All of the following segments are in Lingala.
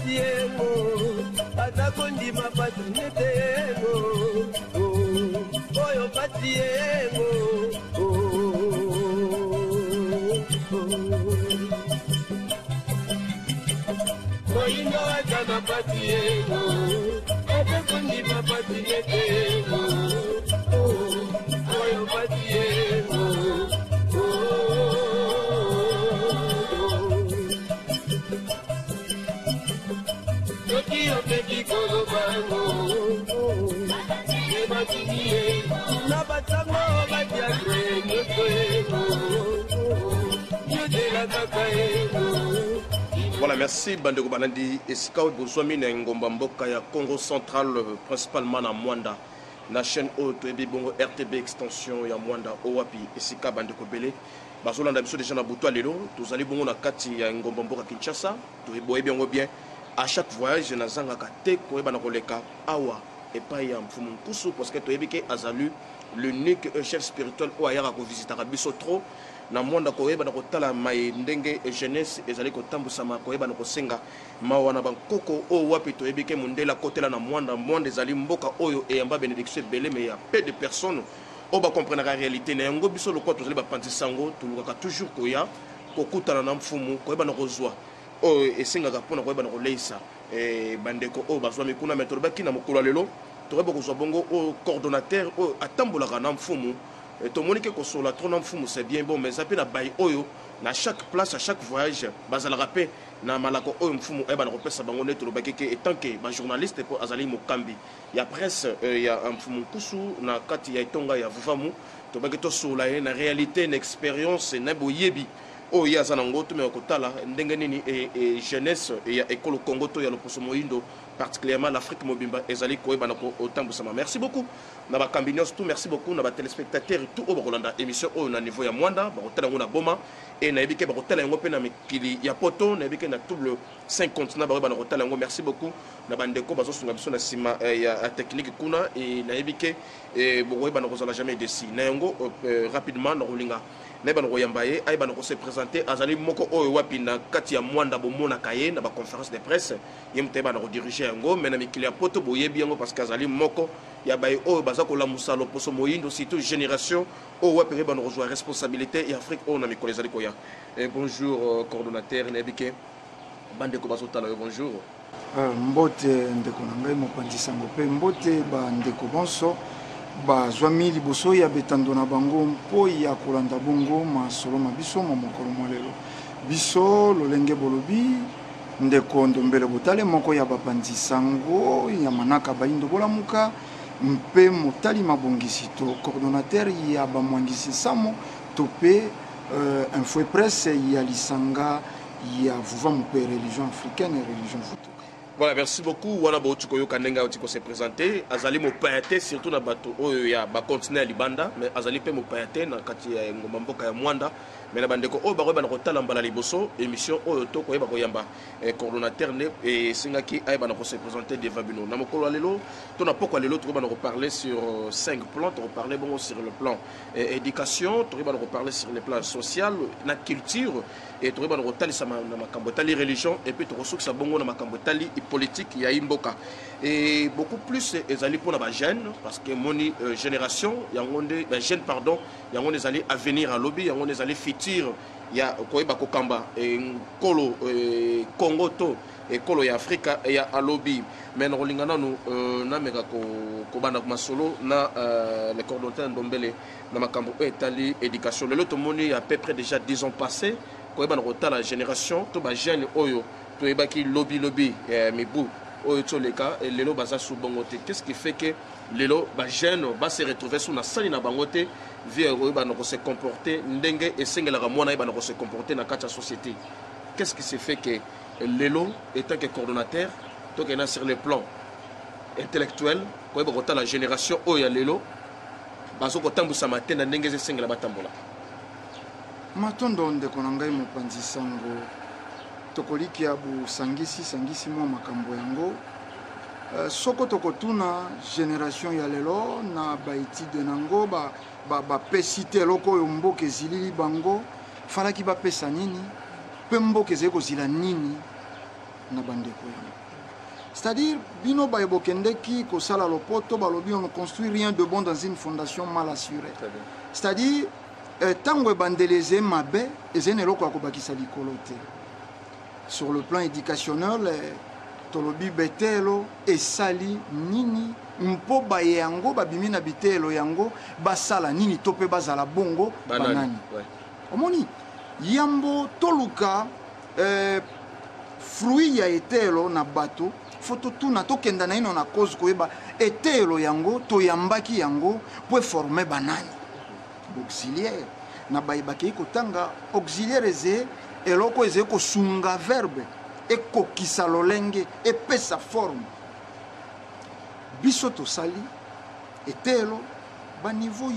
patiengo atakondima patunyetengo oyo patiengo Moingo atana patiengo atakondima patunyetengo oyo patiengo Voilà, merci Bandeko Banandi. Esika Bozwami na ngomba mboka ya Congo central, principalement na Mwanda. Na chaîne haute et bongo RTB extension ya Mwanda Owapi Esika Bandeko Bele. Bazolanda biso déjà na butu lelo, tozali bongo na kati ya ngomba mboka Kinshasa. Toyeboye bien. À chaque voyage, na zanga kate koyeba na koleka awa et pas ya mfumu nkusu parce que toyebike azalu l'unique chef spirituel o ayaka ko visiter biso trop na monde koyeba na kotala mai ndenge jeunesse ezali kotambusa ma koyeba na kosenga mawa na bankoko o wapi toyebike mundela kotela na monde ezali mboka oyo e yamba bénédiction belé mais il y a peu de personnes o ba comprendre la réalité na yango biso lokwa tozali ba pantisango tulukaka toujours koya kokutana na mfumu koyeba na kozwa o esengaka pona koyeba na koleisa bandeko o bazwa mikuna metro baki na mokolo lelo toyeba kozwa bongo o coordonnateur o atambolaka na mfumu to monique kosola trop na mfumu c'est bien bon mais zapi na bay oyo na chaque place à chaque voyage bazala rapé na malako oyo mfumu eba na kopesa bango neto baki ke etant que ba journaliste pour azali mokambi ya presse ya mfumu kusu na kati ya itonga ya vuvamu to baki to sola na réalité na expérience na boyebi o ya zanango to me kotala ndenge nini et jeunesse ya école Congo to ya loposo moindo particulièrement l'Afrique mobimba ezali koyeba na ko otambusama. Merci beaucoup na ba kambinos tout, merci beaucoup na ba téléspectateurs tout au Rolanda émission au na niveau ya Mwanda ba kotala ngona boma et na ebike ba kotala ngo pe na mikili ya poto na ebike na tout le 5 continents ba na kotala ngo. Merci beaucoup na bandeko bazo sunga biso na sima ya technique kuna et na ebike bo ba na kozala jamais desi na ngo rapidement na rolinga na ba no yambaye ay ba no se présenter azali moko oyo wapi na kati ya Mwanda bo mona kaye na ba conférence de presse yemte ba no diriger yango mais na mikili ya poto boyebi yango parce que azali moko ya bay oyo baza ko la musalo poso moyindo surtout génération o wapi ba no rejoindre responsabilité et Afrique on na mikolo ezali ko ya. Bonjour coordonnateur Nebike bandeko bazo tala bonjour mbote ndeko na ngai mopanzi sango pe mbote ba ndeko bonso ba zwami liboso ya betando na bango mpo ya kolanda bongo masolo mabiso mokolo molelo biso lolenge bolobi ndeko ndombele botale moko ya bapanzi sango ya manaka baindo bolamuka mpe motali mabongisi to coordonnateur ya bamwangisi samo to pe info presse ya lisanga ya vuvamu pe religion africaine et religion futu. Voilà, merci beaucoup. Wana Botu Koyo Kandenga Otiko s'est présenté. Azali mo payaté surtout na bato oyo ya ba continent libanda, mais azali pe mo payaté na kati ya ngomba mboka ya Mwanda. Mais na bandeko oyo ba ba na kotala mbala liboso émission oyo to ko yeba ko yamba coordonnateur ne et singaki ay ba na ko se présenter devant bino. Na mokolo lelo to na poko lelo to ba na ko parler sur 5 plans, to parler bon sur le plan éducation, to ba na ko parler sur le plan social, na culture et to ba na ko tali sama na makambo tali religion et puis to ko suksa bongo na makambo tali politique ya imboka et beaucoup plus ezali pour la jeune parce que mon génération yangonde jeune pardon yangonde ezali avenir à lobby yangonde ezali futur ya koyeba kokamba kolo Congo to et kolo ya Afrika ya lobby mais rolingana no na meka ko bana masolo na le coordonnateur Ndombele na makambo etali éducation le to moni à peu près déjà 10 ans passés koyeba na la génération to ba jeune oyo to ebaki lobby mibu oyo toleka lelo baza sous bangote. Qu'est-ce qui fait que lelo ba jeune ba se retrouver sous na sali na bangote vie oyo ba no se comporter ndenge esengela ka mwana ba no se comporter na kati ya société. Qu'est-ce qui se fait que lelo étant que coordonnateur to que na sur le plan intellectuel ko ba kota la génération oyo lelo bazo ko tambusa matenda ndenge esengela batambola matondo ndeko na ngai mopanzi sango tokoliki ya sangisi mwa makambo yango soko tokotuna génération ya lelo na baétude nango bapesite eloko oyo mboka ezilili bango falaki bapesa nini mpe mboka ezali kozila nini na bandeko yango. C'est-à-dire, bino ba ebokendeki ko sala lopoto balobi on ne construit rien de bon dans une fondation mal assurée. C'est-à-dire, tango ebandeleze mabe ezene eloko akobakisa likolo te. Sur le plan éducationnel, tolobi betelo esali nini mpo baye yango babimi na bitelo yango basala nini to pe bazala bongo banani. Omoni yambo toluka fruit ya etelo na bato foto tuna tokenda na ino na cause koyeba etelo yango toyambaki yango po former banani auxiliaire na bayebaki kotanga auxiliaire eze eloko eze kosunga verbe ekokisa lolenge epesa forme biso tosali etelo baniveau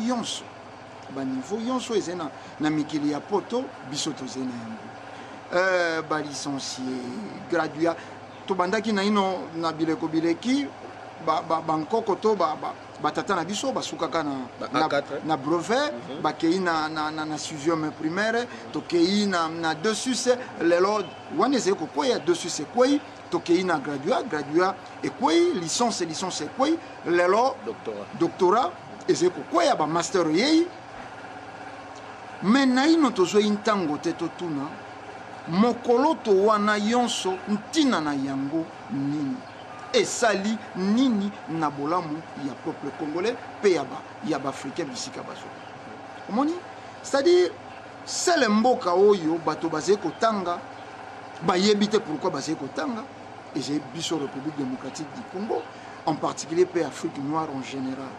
yonso eze na mikili ya poto biso toze na yango balicencié graduat tobandaki na ino na bileko bileki bankoko to batata na biso basukaka na brevet bakei na sixième primaire tokei na deux sus lelo wana eze kokwei deux sus ekwei tokei na graduat ekwei licence ekwei lelo doctorat eze kokwei ba master yei me na ino tozwei ntango te totuna mokolo to wana yonso ntina na yango nini esali nini na bolamu ya peuple congolais pe ya baafricain bisika bazo omoni c'est-à-dire sele mboka oyo bato bazali kotanga bayebi te pourquoi bazali kotanga eze biso République démocratique du Congo en particulier pe Afrique noire en général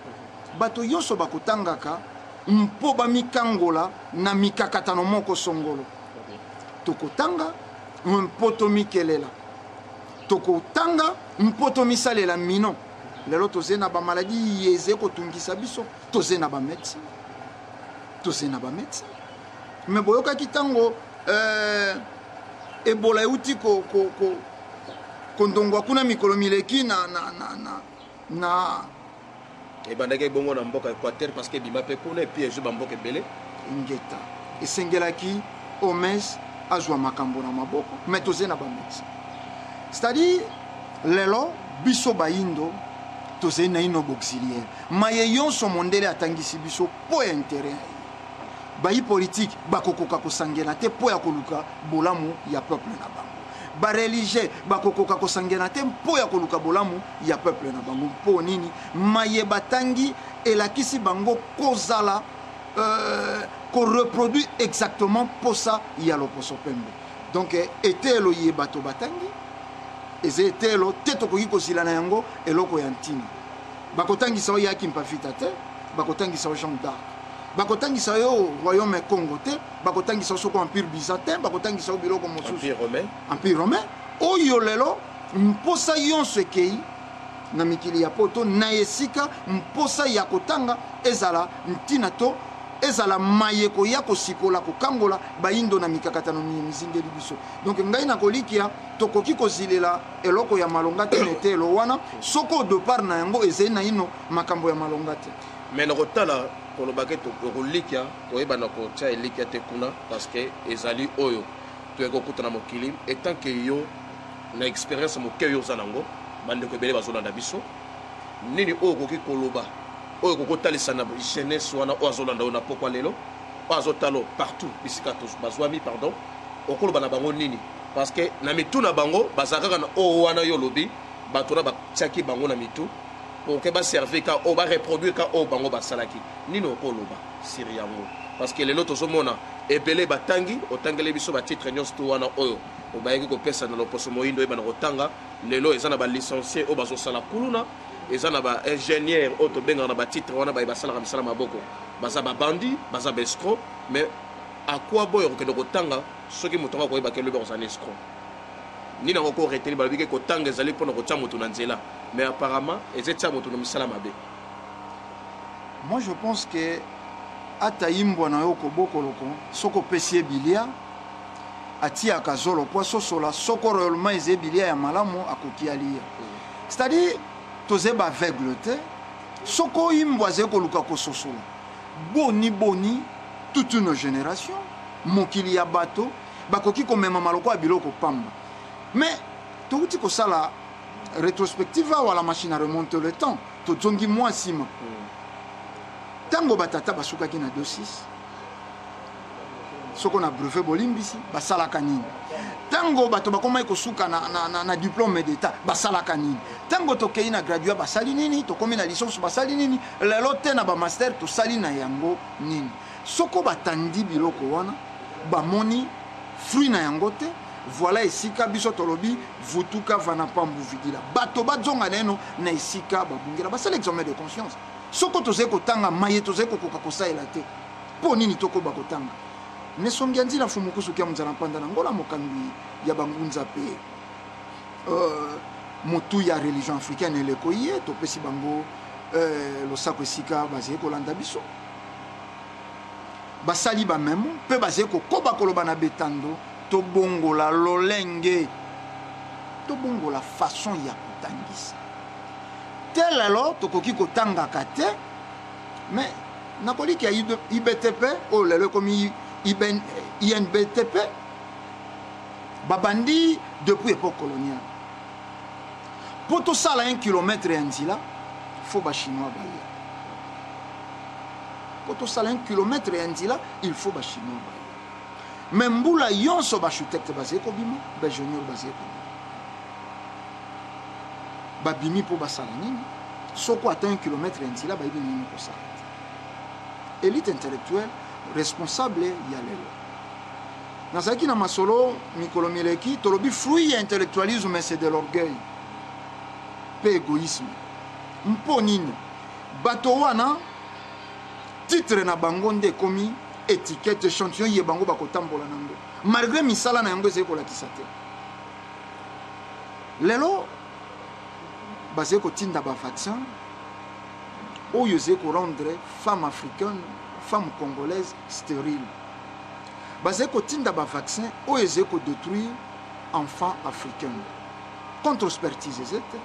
bato yonso bakotangaka mpo bamikangola na mikakatano moko songolo tokotanga mpoto mikelela tokotanga mpoto misalela mino lelo toze na ba maladie yeze kotungisa biso toze na ba médecin mais boyoka kitango ebola euti kondongwa kuna mikolo mileki na ebandaki bongo na mboka Équateur parce que bima pe kuna et puis ezo ba mboka ebele ngeta esengelaki omes azwa makambo na maboko mais toze na ba médecin. C'est-à-dire lelo biso baindo toze na ino auxiliaire maye yonso mondele atangisi biso po intérêt bayi politique bakokoka kosangena te po ya koluka bolamu ya peuple na bango ba religieux bakokoka kosangena te po ya koluka bolamu ya peuple na bango po nini maye batangi elakisi bango kozala ko reproduit exactement posa ya loposo pembe donc etelo ye bato batangi eze etelo te tokoki kozila na yango eloko ya ntina bakotangisa oyo yaki mpafita te bakotangisa oyo Jean d'Arc bakotangisa oyo royaume Congo te bakotangisa oyo soko empire byzantin bakotangisa oyo biloko mosusu empire romain oyo lelo mposa yonso ekei na mikili ya poto na esika mposa ya kotanga ezala ntina to ezala mayeko ya kosikola kokangola baindo na mikakatano mizingeli biso donc ngai na kolikia tokoki kozilela eloko ya malonga te nete elo wana soko de part na yango ezali na ino makambo ya malonga te mais na kotala kolobake to kolikia koyeba na kotia elikia te kuna parce que ezali oyo to ekokuta na mokili etant que yo na expérience moke yo zanango bandeko ebele bazolanda biso nini oyo koki koloba oyo kokotalisa na jeunesse wana oyo azolanda oyo na pokwa lelo oyo azotalo partout bisika bazwami pardon okoloba na bango nini parce que na mitu na bango bazalaka na oyo wana yo lobi bato na batiaki bango na mitu pour que baserve ka oyo bareproduire ka oyo bango basalaki nini okoloba siri yango parce que lelo tozomona ebele batangi otangeli biso batitre nyonso to wana oyo obayaki kopesa na loposo moyindo oyeba na kotanga lelo eza na balicencié oyo bazosala kuluna eza na ba ingénieur oyo tobengaka na batitre wana basalaka misala maboko baza babandi baza baescro mais à quoi boy okende kotanga soki moto ngo koyeba ke lobi kozala escro nini yango koreteni balobi ke kotanga ezali mpona kotia moto na nzela mais apparemment eza tia moto na misala mabe. Moi je pense que ata imbwa na yo kobokoloko soko opesi ye bilia atiaka zolo po asosola soko réellement eza bilia ya malamu akoki alia c'est-à-dire toze baveugle te soko imbwa aza koluka kososola boni toute une génération mokili ya bato bakoki komema maloko ya biloko pamba mais touti ko sala rétrospective ou la machine à remonter le temps to zongi moi sima tango batata basuka ki na 26 soko na brevet bolimbisi basala kanini tango bato bakoma ko suka na diplôme d'état basala kanini tango to kei na graduate basali nini to komi na licence basali nini lelo te na ba master to sali na yango nini soko batandi biloko wana ba moni fruit na yango te voilà esika biso tolobi vutuka vana pambu vidila bato bazonga neno na esika babungela basala examen de conscience soko to zeko tanga maye to zeko koka kosaela te po nini toko bakotanga nesongi nzila fumukusu kia mzala mpanda na ngola mokambi ya bangunza pe motu ya religion africaine eleko ye to pesi bango losako esika baze kolanda biso basali ba memo pe baze kokoba koloba na betando to bongola lolenge to bongola façon ya kotangisa tel alors tokoki kotangaka te mais nakoliki ya IBTP o lelo komi INBTP babandi depuis époque coloniale pour tout ça là 1 kilomètre et nzila faut ba chinois baye pour tout ça là 1 kilomètre et nzila il faut ba chinois baye même mbula yonso ba architecte basé ko bima ba ingénieur basé ko ba bimi pour ba sala nini soko atteint 1 kilomètre et nzila ba ibi nini ko sala élite intellectuelle responsable ya lelo nazaki na masolo mikolo mileki tolobi fruit ya intellectualisme mais c'est de l'orgueil pe égoïsme mpo nini bato wana titre na bango nde komi étiquette échantillon ye bango bakotambola nango malgré misala na yango ezali kolakisa te lelo bazali kotinda bavaccin oyo ezali korendre femme africaine femme congolaise stérile bazali kotinda bavaccin oyo ezali kodétruire enfant africain contre expertise eze te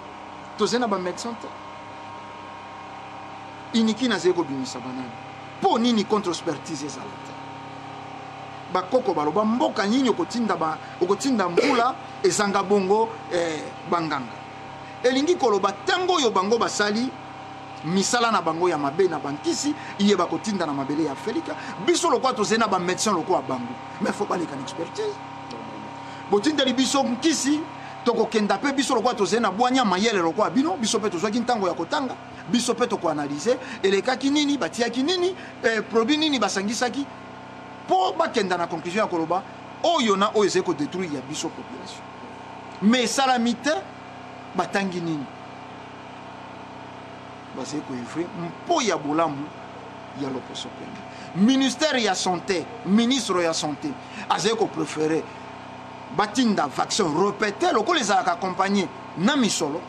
tozali na bamédecin te iniki nazali kobimisa banani mpo nini contre expertise ezala te bakoko baloba mboka nini okotinda mbula ezanga bongo banganga elingi koloba ntango oyo bango basali misala na bango ya mabe na bankisi iye bakotinda na mabele ya Afrika biso lokwa tozali na bamédecin lokwa bango mais faut baleka na expertise botindeli biso nkisi tokokenda pe biso lokwa tozali na bwanya mayele lokwa bino biso pe tozwaki ntango ya kotanga biso pe tokoanalyse elekaki nini batiaki nini produit nini basangisaki po bakenda na conclusion ya koloba oyo na oyo ezali kodétruire ya biso population mais esalami te batangi nini bazali koivre mpo ya bolamu ya loposo pene ministère ya santé ministre ya santé azali kopréféré batinda vaccin répété lokola ezalaka accompagné na misolo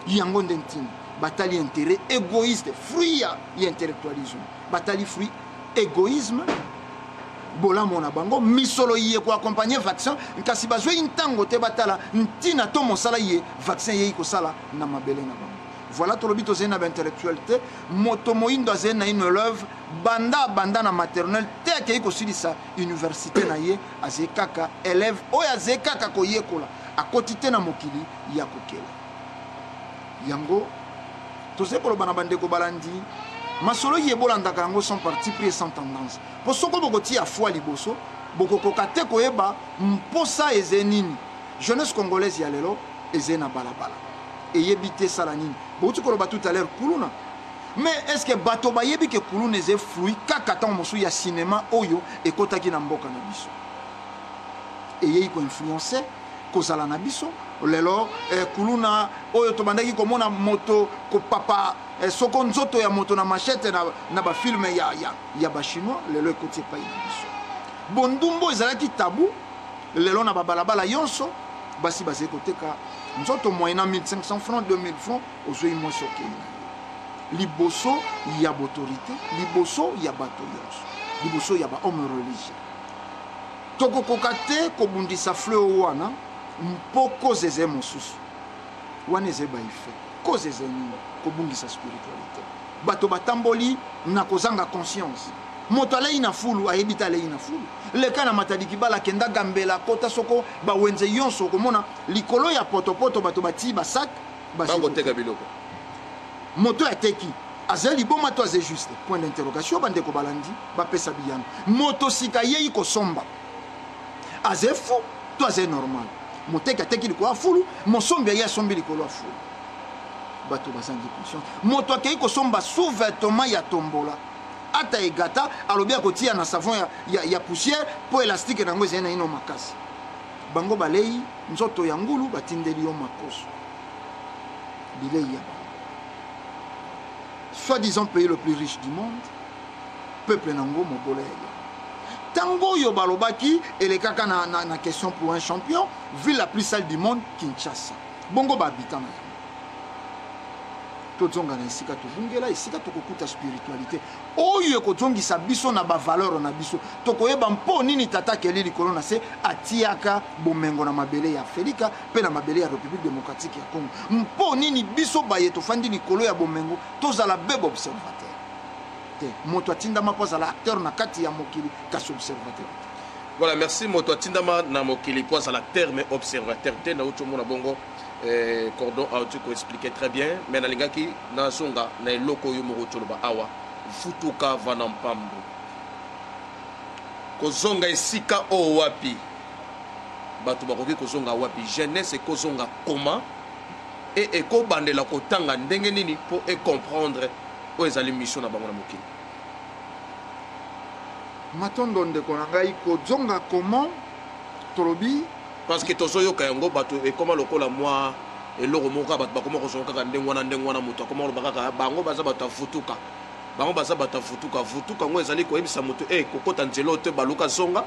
yango nde ntina batali intérêt égoïste fruit ya intellectualisme batali fruit égoïsme bolamu na bango misolo ye ko accompagner vaccin kasi bazwe ntango te batala ntina to mosala ye vaccin ye kosala na mabele na bango voilà tolobi tozali na baintellectualité moto moyindo azali na une élève banda na maternelle te akei kosilisa université na ye azali kaka élève oyo azali kaka koyekola akoti te na mokili ya kokela yango tozali koloba na bandeko balandi masolo yebolandaka yango sans parti pris et sans tendance po soko bokoti ya foi liboso bokokoka te koyeba mposa ezali nini jeunesse congolaise ya lelo ezali na balabala eyebi te sala nini bouti koloba tout à l'heure kuluna mais est-ce que bato bayebi ke kuluna ezali fruit kaka ntango mosusu ya cinéma oyo ekotaki na mboka na biso eyei koinfluence kozala na biso lelo kuluna oyo tobandaki komona moto kopapa soko nzoto ya moto na machete na bafilme ya bachinois lelo ekoti epai na biso bondumbo ezalaki tabu lelo na babalabala yonso basi bazali koteka nzoto moyena 1500 francs 2000 francs ozwi mwasi okei na ye liboso ya baautorité liboso ya bato yonso liboso ya bahomme religieux tokokoka te kobundisa fleur wana mpo koze eze mosusu wana eze baife koze eze nini kobungisa spiritualité bato batamboli na kozanga conscience moto alei na fulu ayebita alei na fulu leka na matadiki bala kenda gambela kota soko ba wenze yonso komona likolo ya potopoto bato bati ba sac bango teka biloko moto ateki azeli boma to azé juste point d'interrogation bande ko balandi ba pesa biyano moto sika yei ko somba azé fou to azé normal moteka teki liko afulu mosombi ya sombi likolo afulu bato bazangi conscience moto akei ko somba sous-vêtement ya tombola ata egata alobi akotia na savon ya poussière po élastique nango ezali na ino makasi bango balei nzoto ya ngulu batindeli yo makoso bilei ya bango soi-disant pays le plus riche du monde peuple nango mobola ya tango oyo balobaki elekaka na question pour un champion ville la plus sale du monde Kinshasa bongo bahabita na tozonga na esika tobungela esika tokokuta spiritualité oyo ekozongisa biso na bavaleur na biso tokoyeba mpo nini tata keli likolo na se atiaka bomengo na mabele ya Afrika mpe na mabele ya République démocratique ya Congo mpo nini biso baye tofandi likolo ya bomengo tozala bebe observateur te moto atindama mpo azala acteur na kati ya mokili kasi observateur. Voilà, merci moto atindama na mokili mpo azala acteur mais observateur te na otomona bongo Cordon a expliqué très bien, mais na lingaki na songa na eloko yo moko toloba awa futuka vana mpambo kozonga esika o wapi bato bakoki kozonga wapi jeunesse kozonga comment et ekobandela kotanga ndenge nini pour comprendre o ezali mission na bango na mokili matondo ndeko na ngai kozonga comment tolobi parce que tozo yoka yango bato et comment lokola moi et loro moka bato bakoma kozonga kaka ndengwana moto akoma lo bakaka bango baza bato futuka bango baza bato futuka ngo ezali ko ebisa moto kokota nzelo te baluka zonga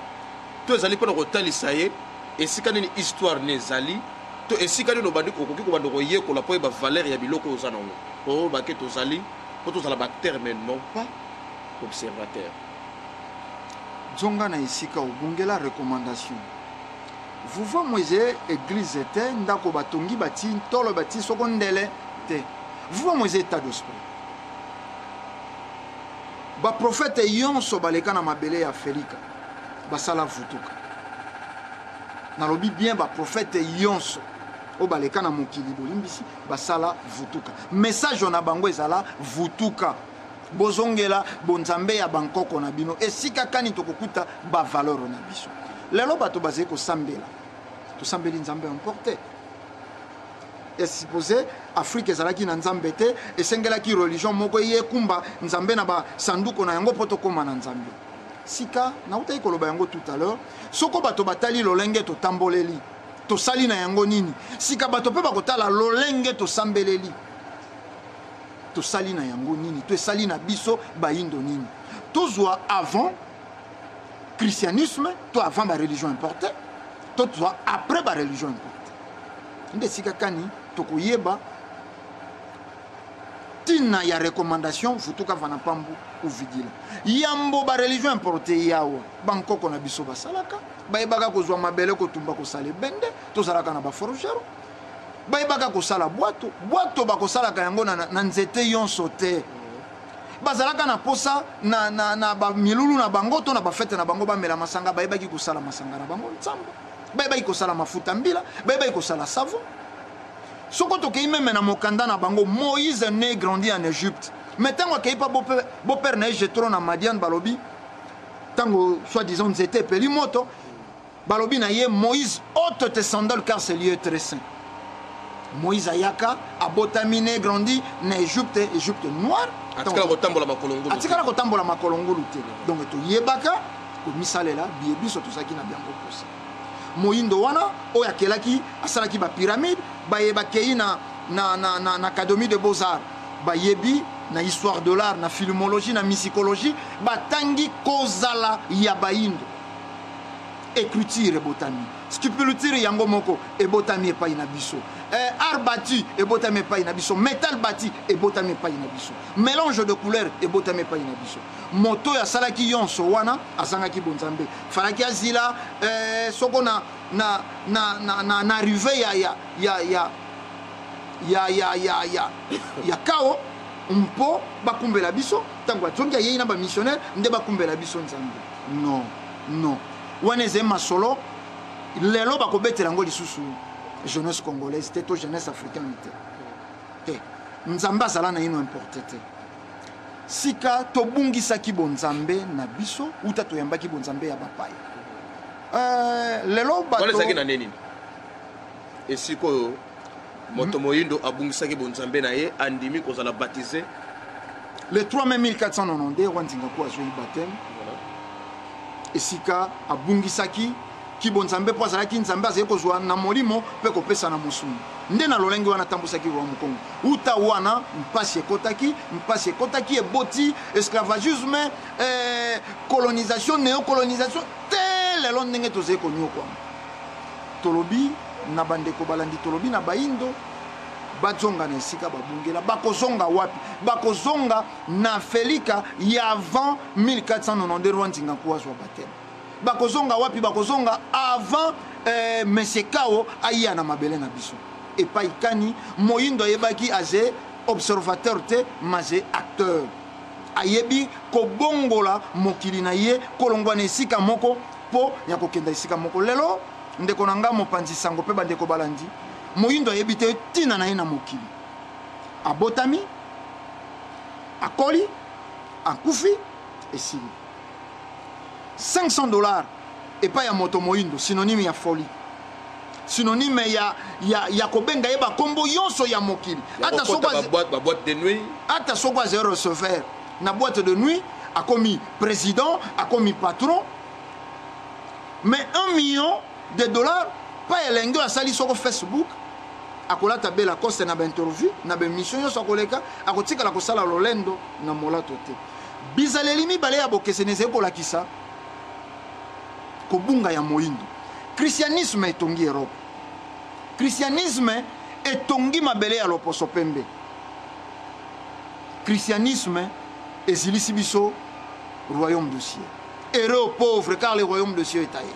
to ezali pona kotalisa ye esika nini histoire ne ezali to esika nini obandi kokoki ko bando koyekola po ba valeur ya biloko ozana ngo po ba ke tozali po tozala ba acteur mais non pas observateur zonga na esika obungela recommandation vous voyez Moïse église était ndako batongi bati tolo bati sokondele te vous voyez Moïse état d'esprit ba prophète yonso baleka na mabele ya Afrika basala vutuka na lobi bien ba prophète yonso o baleka na mokili bolimbisi basala vutuka message na bango ezala vutuka bozongela bonzambe ya bankoko na bino esika kani tokokuta ba valeur na biso lelo bato bazé ko sambela to sambeli nzambe emporté et supposé Afrique ezalaki na nzambe te esengelaki religion moko ye kumba nzambe na ba sanduko na yango poto koma na nzambe sika na utai koloba yango tout à l'heure soko bato batali lolenge to tamboleli to sali na yango nini sika bato pe bakotala lolenge to sambeleli to sali na yango nini to sali na biso ba indo nini tozwa avant christianisme to avant la religion importée to tozwa après la religion importée nde sika kani tokoyeba tina ya recommandation futuka vana pambu uvidila yambo ba religion importée yawa bankoko na biso basalaka bayebaka kozwa mabele kotumba kosala bende tozalaka na ba forgero bayebaka kosala bwato bakosalaka yango na nzete yonso te bazalaka na posa na ba milulu na bango to na ba fete na bango ba mela masanga bayebaki kosala masanga na bango nzamba bayebaki kosala mafuta mbila bayebaki kosala savon soko tokei meme na mokanda na bango Moïse né grandi en Égypte mais tango akei pa beau-père na Jétro na Madian balobi tango soi-disant nzete epeli moto balobi na ye Moïse ôte tes sandales car ce lieu est très saint Moïse ayaka abotamine grandi na Égypte noire atikala kotambola makolongulu te donc to yebaka ko misalela biebiso to saki na biango posa moyindo wana oya kelaki asalaki ba pyramide bayeba kei na académie de beaux-arts bayebi na histoire de l'art na philologie na musicologie batangi kozala ya baindo écriture botami sculpture yango moko ebotami epai na biso art bâti ebotami epai na biso métal bâti ebotami epai na biso mélange de couleurs ebotami epai na biso moto ya salaki yonso wana asangaki bonzambe falaki azila soko na arrivé ya kao mpo bakumbela biso tango atongi ayei na bamissionnaire nde bakumbela biso nzambe. Non, non. Wana eze masolo lelo bakobetela yango lisusu jeunesse congolaise te to jeunesse africaine te. Nzambe azala na ino importe te. Sika tobungisaki bonzambe na biso uta toyambaki bonzambe ya bapaya. Lelo bato wala zaki na neni esiko moto moyindo abungisaki bonzambe na ye andimi kozala baptisé le 3 mai 1492 Rwandinga ko azwi baptême. Esika abungisaki ki bonzambe po azalaki nzambe azali kozwa na molimo pe kopesa na mosumu nde na lolenge wana tambusaki roi mokongo uta wana mpasi ekotaki eboti esclavagisme colonisation néocolonisation te lelo ndenge tozali konyokwama tolobi na bandeko balandi tolobi na baindo bazonga na esika babungela bakozonga wapi bakozonga na felika ya avant 1492 Rwandinga ko azwa baptême bakozonga wapi bakozonga avant mesekao aya na mabele na biso epai kani moyindo ayebaki aze observateur te maze acteur ayebi kobongola mokili na ye kolongwa na esika moko po ya kokenda esika moko lelo ndeko na nga mopanzi sango pe bandeko balandi moyindo ayebi te tina na ye na mokili abotami akoli akufi esili $500 et pas ya moto moindo synonyme ya folie synonyme ya kobenga yeba kombo yonso ya mokili ata soko ba boîte de nuit ata soko a zéro recevoir na boîte de nuit a commis président a commis patron mais $1 million pas elengo a sali soko Facebook akolata bela koste na ba interview na ba mission yonso akoleka akotika la kosala lolendo na molato te bizaleli mibale ya bokeseneze kolakisa kobunga ya moindo. Christianisme etongi Europe. Christianisme etongi mabele ya loposo pembe. Christianisme ezilisi biso royaume de ciel. Heureux aux pauvres car le royaume de ciel est ailleurs.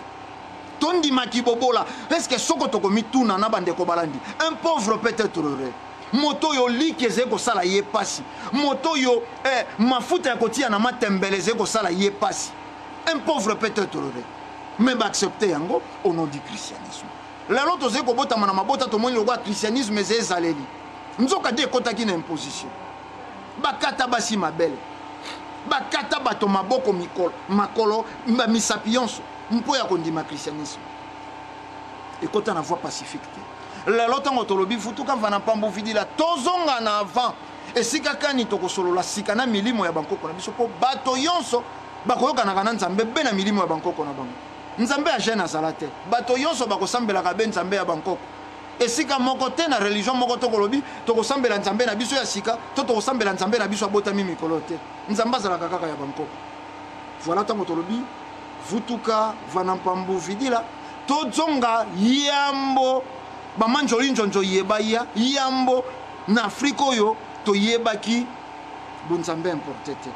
Tondi makibobola est-ce que soko tokomi tuna na bande ko balandi. Un pauvre peut être heureux. Moto yo likeze ko sala ye pasi. Moto yo mafuta ya kotia na matembeleze ko sala ye pasi. Un pauvre peut être heureux. Mais accepter yango au nom du christianisme. La loto ze ko bota mana mabota to moni lwa christianisme ze zaleli. Nzoka de kota ki na imposition. Bakata basi mabele. Bakata bato maboko mikolo makolo mba misapions mpo ya kondima christianisme. Et kota na voie pacifique. La loto ngotolobi futuka vana pambo vidila tozonga na avant. Et sika kani toko solo la sikana milimo ya bankoko na biso po bato yonso bakoyoka na kana nzambe be na milimo ya bankoko na bango. Nzambe a jeune azala te bato yonso bakosambela ka ben nzambe ya bankoko esika moko te na religion moko to kolobi to kosambela nzambe na biso ya sika to kosambela nzambe na biso abotami mikolo te nzambe azala kaka ya bankoko voilà tango tolobi vutuka vanampambu vidila to zonga yambo bamanjoli njonjo yeba ya yambo na Afrika oyo to yebaki bonzambe importé te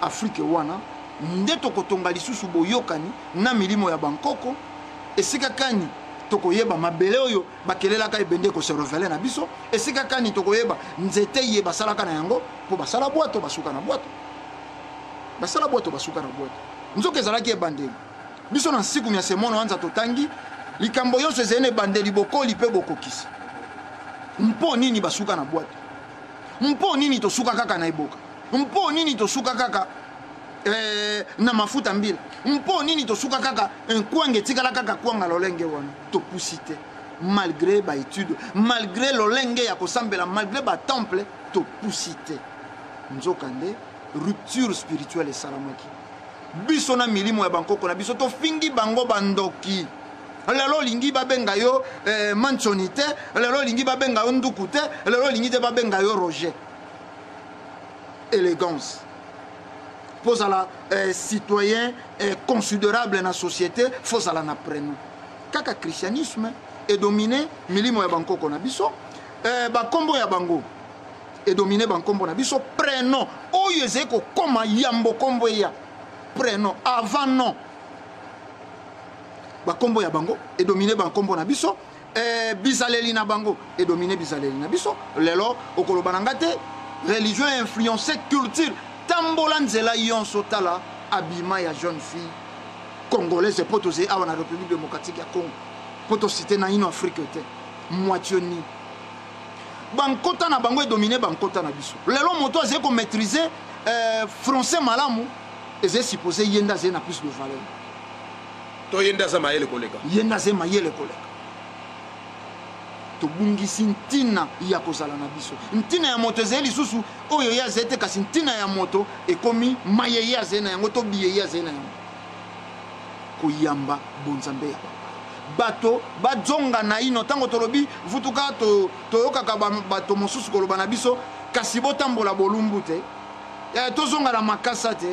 Afrique wana nde tokotonga lisusu boyokani na milimo ya bankoko esika kani tokoyeba mabele oyo bakelelaka ebende ko se révéler na biso esika kani tokoyeba nzete ye basalaka na yango po basala bwato basuka na bwato basala bwato basuka na bwato nzoka ezalaki ebandeli biso na siku ya semono anza totangi likambo yonso ezene bandeli bokoli pe bokokisi mpo nini basuka na bwato mpo nini tosuka kaka na eboka mpo nini tosuka kaka na mafuta mbila mpo nini tosuka kaka nkwanga etikala kaka kwanga lolenge wana topusite malgré ba étude malgré lolenge ya kosambela malgré ba temple topusite nzoka nde rupture spirituelle esalamaki biso na milimo ya bankoko na biso tofingi bango bandoki lelo lingi babenga yo Manchoni te lelo lingi babenga yo Nduku te lelo lingi te babenga yo Roger élégance pose à la citoyen considérable dans la société, faut à la naprenu. Kaka christianisme est dominé milimo ya bankoko na biso, bakombo ya bango est dominé bankombo na biso prénom. Oyo ezeko koma yambo kombo ya prénom avant non. Bakombo ya bango est dominé bankombo na biso, bizaleli na bango est dominé bizaleli na biso. Lelo okoloba nanga te religion influencé culture tambola nzela yonso tala abima ya jeune fille congolaise poto ze awa na République démocratique ya Congo poto cité na ino Afrique te moitié ni bankota na bango dominé bankota na biso lelo moto azé ko maîtriser français malamu ezé supposé yenda ze na plus de valeur to yenda za mayele koleka yenda ze mayele koleka to bungisi ntina ya kozala na biso ntina ya moto ze lisusu oyo ya zete kasi ntina ya moto ekomi mayeye ya ze na yango to biyeye ya ze na yango koyamba bonzambe ya bato bazonga na ino tango tolobi vutuka toyokaka bato mosusu koloba na biso kasi botambola bolumbu te tozonga na makasa te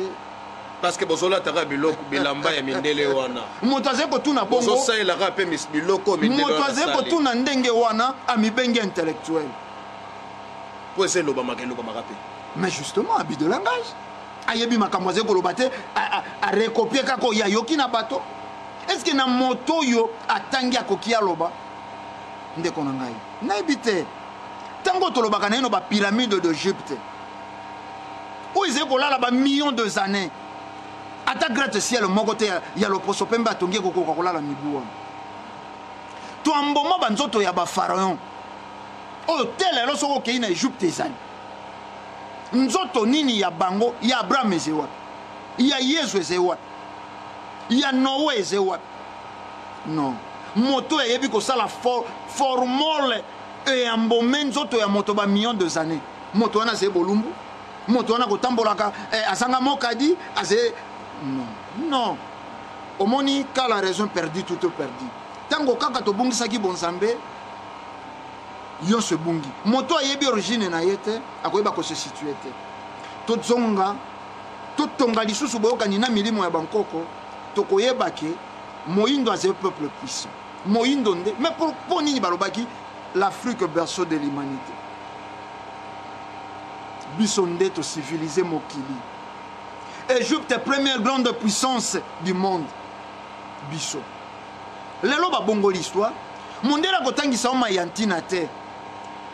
parce que bozola taka biloko bilamba ya mindele wana moto aze kotuna bongo bozosalelaka mpe biloko mindele wana moto aze kotuna ndenge wana amibenge intellectuel po ese elobamaka elobamaka mpe mais justement abi de langage ayebi makambo aze koloba te arekopie kaka oyo ayoki na bato est-ce que na moto oyo atangi akoki aloba ndeko na ngai nayebi te ntango tolobaka na ino bapyramide d'Égypte oyo ezali kolala bamillion de années ata gratte ciel moko te ya loposo mpe mbe atongi ekokoka kolala mibu wana to amboma banzoto ya bapharaon oyo te lelo soki okei na Égypte ezali nzoto nini ya bango ya Abraham eze wapi ya Yesu eze wapi ya Noé eze wapi non moto eyebi kosala formole eyambome nzoto ya moto bamillion de années moto wana azeye bolumbu moto wana kotambolaka azanga mokadi aze non omoni ka la raison perdue tout perdue tango kaka tobungisaki bonzambe yonso ebungi moto ayebi origine na ye te akoyeba kose situe te tozonga totonga lisusu boyokani na milimo ya bankoko tokoyeba ke moyindo aze peuple puissant moyindo nde mais po nini balobaki l'Afrique berceau de l'humanité biso nde to civiliser mokili Égypte première grande puissance du monde biso lelo babongo l'histoire mondela kotangisa oma yantina te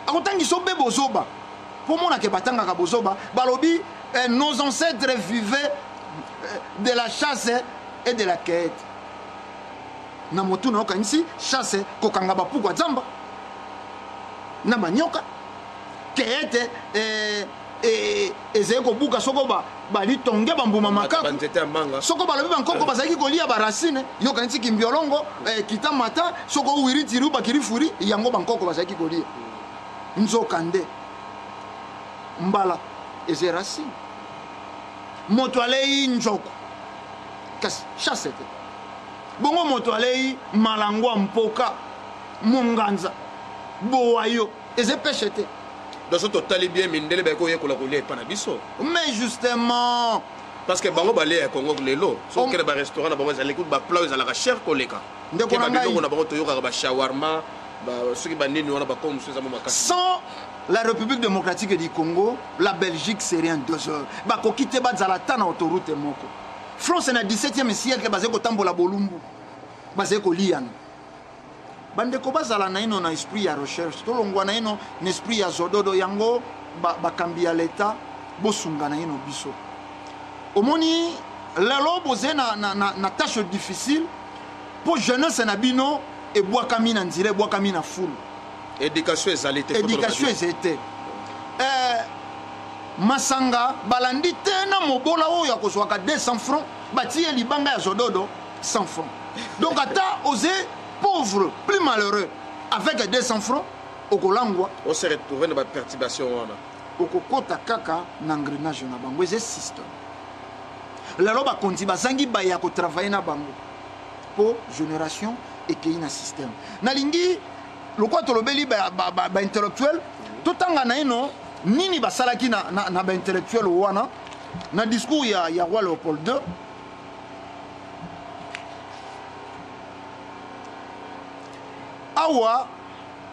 akotangisa obe bozoba po mona ke batangaka bozoba balobi nos ancêtres vivaient de la chasse et de la quête na motuna okanisi chasse kokanga bapukwa zamba na manyoka quête ezali kobuka soko balitonge bambuma makako soko balobi bankoko bazalaki kolia baracine yokanisi kimbiolongo kitamata soko uwiritiri bakirifuri yango bankoko bazalaki kolia nzoka nde mbala eze racine moto alei nzoko kasi chasse te bongo moto alei malangwa mpoka monganza bowayo eze peshe te donc totali bien mindele bako yekola kolia epa na biso mais justement parce que bango balia ya Congo lelo so kele ba restaurant na bango ezali kutu ba plat ezalaka cher koleka ndeko na biloko na bango toyokaka ba shawarma ba soki ba nini wana ba comme so ezamo makasi sans la République démocratique du Congo la Belgique serait en 2 heures bakoki te bazala ta na autoroute moko France na 17e siècle bazali kotambola bolumbu bazali koliana bandeko bazala na ino na esprit ya recherche tolongwa na ino na esprit ya zododo yango bakambi ya leta bosunga na ino biso omoni lelo boze na tâche difficile po jeunesse na bino ebwakami na nzira ebwakami na fulu éducation ezali te éducation ezete masanga balandi te na mobola oyo akozwaka 200 francs batie libanga ya zododo 100 francs donc ata oze pauvre, plus malheureux, avec 200 francs, au Kolangwa. On s'est retrouvé dans la perturbation. Au Kokota Kaka, n'engrenage na bango, c'est système. La roba konti bazangi baya ko travailler na bango. Pour génération et qu'il y a un système. Nalingi, le quoi tolobeli ba intellectuel, tout tanga na ino, nini basalaki na intellectuel wana, na discours ya roi Léopold II. Awa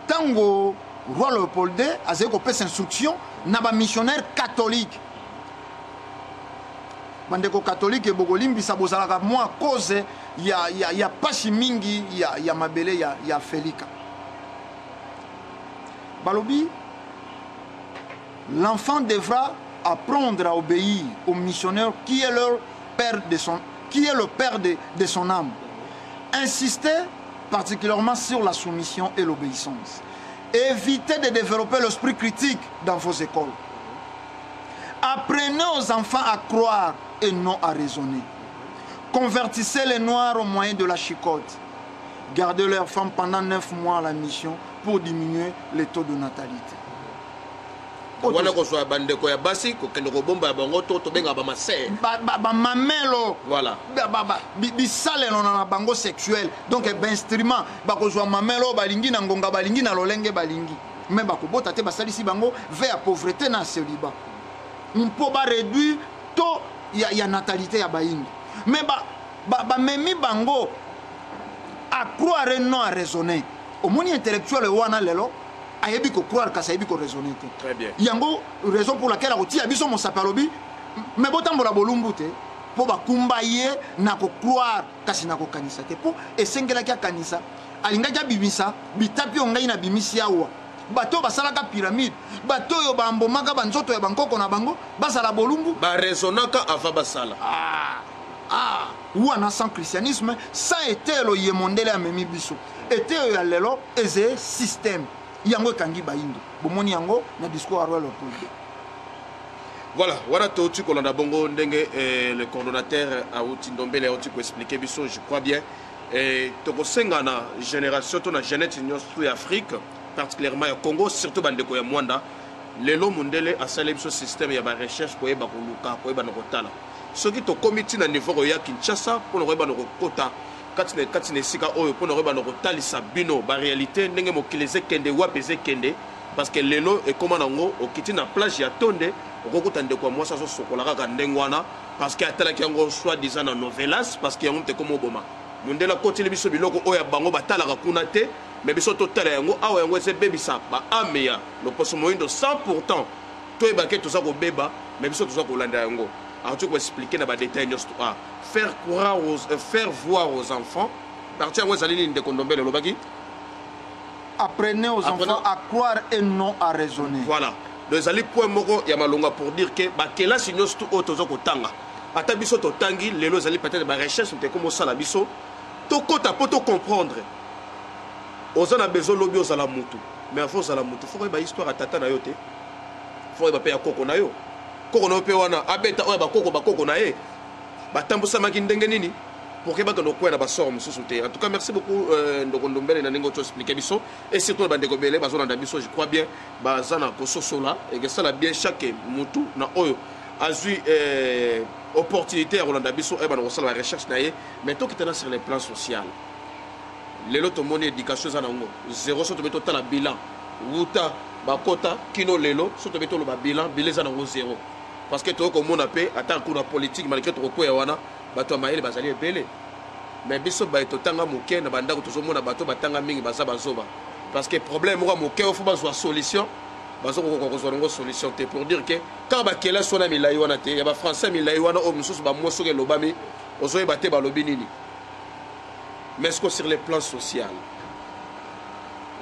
tango roi Léopold II azeko pesa instruction na ba missionnaire catholique bandeko catholique e bokolimbisa bozalaka mwa cause ya pasi mingi ya mabele ya Felika balobi l'enfant devra apprendre à obéir au missionnaire qui est le père de son âme. Insister particulièrement sur la soumission et l'obéissance. Évitez de développer l'esprit critique dans vos écoles. Apprenez aux enfants à croire et non à raisonner. Convertissez les noirs au moyen de la chicote. Gardez leurs femmes pendant 9 mois à la mission pour diminuer les taux de natalité. Wana ko so bande ko ya basi ko kende ko bomba bango to benga ba maser ba mamelo voilà bi sale non na bango sexuel donc ben instrument ba ko so mamelo balingi na ngonga balingi na lolenge balingi mais ba ko bota te ba salisi bango vers pauvreté na célibat mpo ba réduire to ya natalité ya baingi mais ba memi bango à croire et non à raisonner au monde intellectuel wana lelo ayebi ko croire ka sayebi ko raisonner. Très bien. Yango raison pour laquelle a biso mon sapalobi mais botambola bolumbu te po ba kumbaye na ko croire kasi na ko kanisa te po esengela kya kanisa alinga ja bimisa bitapi ongai na bimisi awa bato basalaka pyramide bato yo bambo maka banzoto ya bankoko na bango basala bolumbu ba raisonnaka ava basala wana sans christianisme ça était lo yemondele amemi biso était ya lelo eze système yango kangi baindo bomoni yango na discours arwa le voilà wana to tu kolanda bongo ndenge le coordonnateur a outi ndombele a outi ko expliquer biso je crois bien et to ko senga na génération to na jeunesse nyonso ya Afrique particulièrement ya Congo surtout bandeko ya Mwanda lelo mundele a salé biso système ya ba recherche ko yeba ko luka ko yeba no kotala soki to comité na niveau ya Kinshasa pour no yeba no kota katine sika oyo pour no yeba no kotalisa bino ba réalité ndenge mokileze kende wapeze kende parce que lelo et comment nango okiti na plage ya Tonde okokuta ndeko moi ça sokola kaka ndengwana parce que atala ki yango soit disant na novelas parce que yango te comme oboma mundela koti le biso biloko oya bango batala ka kuna te mais biso to tala yango awa yango se bebisa ba ameya no poso moindo 100% to e baké to za ko beba mais biso to za ko landa yango alors tu peux expliquer na ba détail nyos to faire voir aux enfants partir yango zalini ndeko ndombele lobaki. Apprenez aux enfants à croire et non à raisonner. Voilà. Les alliés point moko ya malonga pour dire que ba kela signos tout auto zo kotanga. Ata biso to tangi les alliés peut-être ba recherche te comme ça la biso. To kota poto comprendre. Ozana besoin lobi ozala mutu. Mais avant ozala mutu, faut ba histoire atata na yote. Faut ba pe ya koko na yo. Koko na pe wana abeta oya ba koko na ye. Ba tambusa makindenge nini? Pour que bato nokwena basoro mususu te. En tout cas merci beaucoup ndokondombele na ningo to expliquer biso et surtout bandeko bele bazona na biso je crois bien bazana ko sosola et que ça la bien chaque mutu na oyo azui opportunité à Rolanda biso e bana ko sala recherche na ye mais to kitana sur les plans social lelo to moni éducation za nango zéro so to beto tala bilan wuta bakota kino lelo so to beto lo ba bilan bileza nango zéro parce que to ko mona pe ata ko na politique malgré to ko ya wana bato maele bazali ebele mais biso ba totanga moke na bandako tozomona bato batanga mingi baza bazoba parce que problème mo moke faut bazwa solution bazo ko kozwa ngo solution te pour dire que quand ba kela sona milai wana te ya ba français milai wana o mususu ba moso ke lobami ozoye baté ba lobi nini mais est-ce que sur les plans social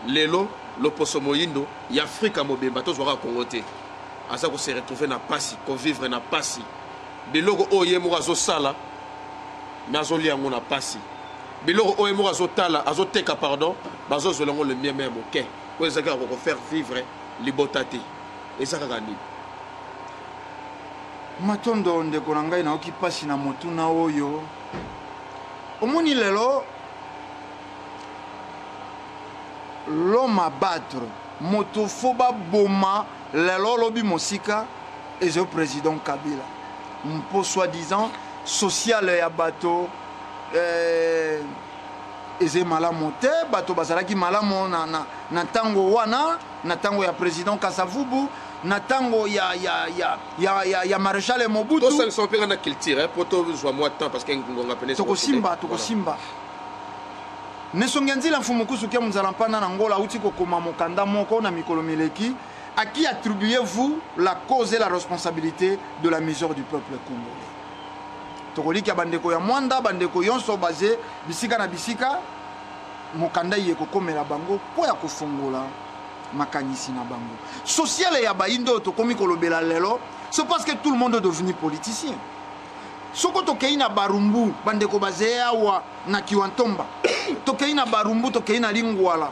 lelo loposo moyindo ya Afrika mobimba tozwaka Congo te asa ko se retrouver na pasi ko vivre na pasi biloko oye mo azo sala nazoli yango na pasi biloko oye mo azotala azoteka pardon bazo zolango le mien même OK ko ezaka ko faire vivre libotati ezaka kani matondo ndeko na ngai na oki pasi na motu na oyo omoni lelo l'homme à battre moto foba boma lelo lobi mosika et le président Kabila mpo soi-disant social ya bato eze malamu te bato bazalaki malamu na tango wana na tango ya président Kasavubu na tango ya maréchal Mobutu to ça sont pas na culture pour to joie moi temps parce que ngonga pene toko simba nesongenzi mfumu kusukia muzala mpana na ngola uti kokoma mokanda moko na mikolo mileki à qui attribuez-vous la cause et la responsabilité de la misère du peuple congolais? Tokoliki bandeko ya Mwanda bandeko yonso basé bisika na bisika mokanda yeko komela bango po ya kofungola makanisi na bango social ya baindo to komi kolobela lelo c'est parce que tout le monde est devenu politicien soko tokei na barumbu bandeko bazea wa na kiwantomba tokei na barumbu tokei na lingwala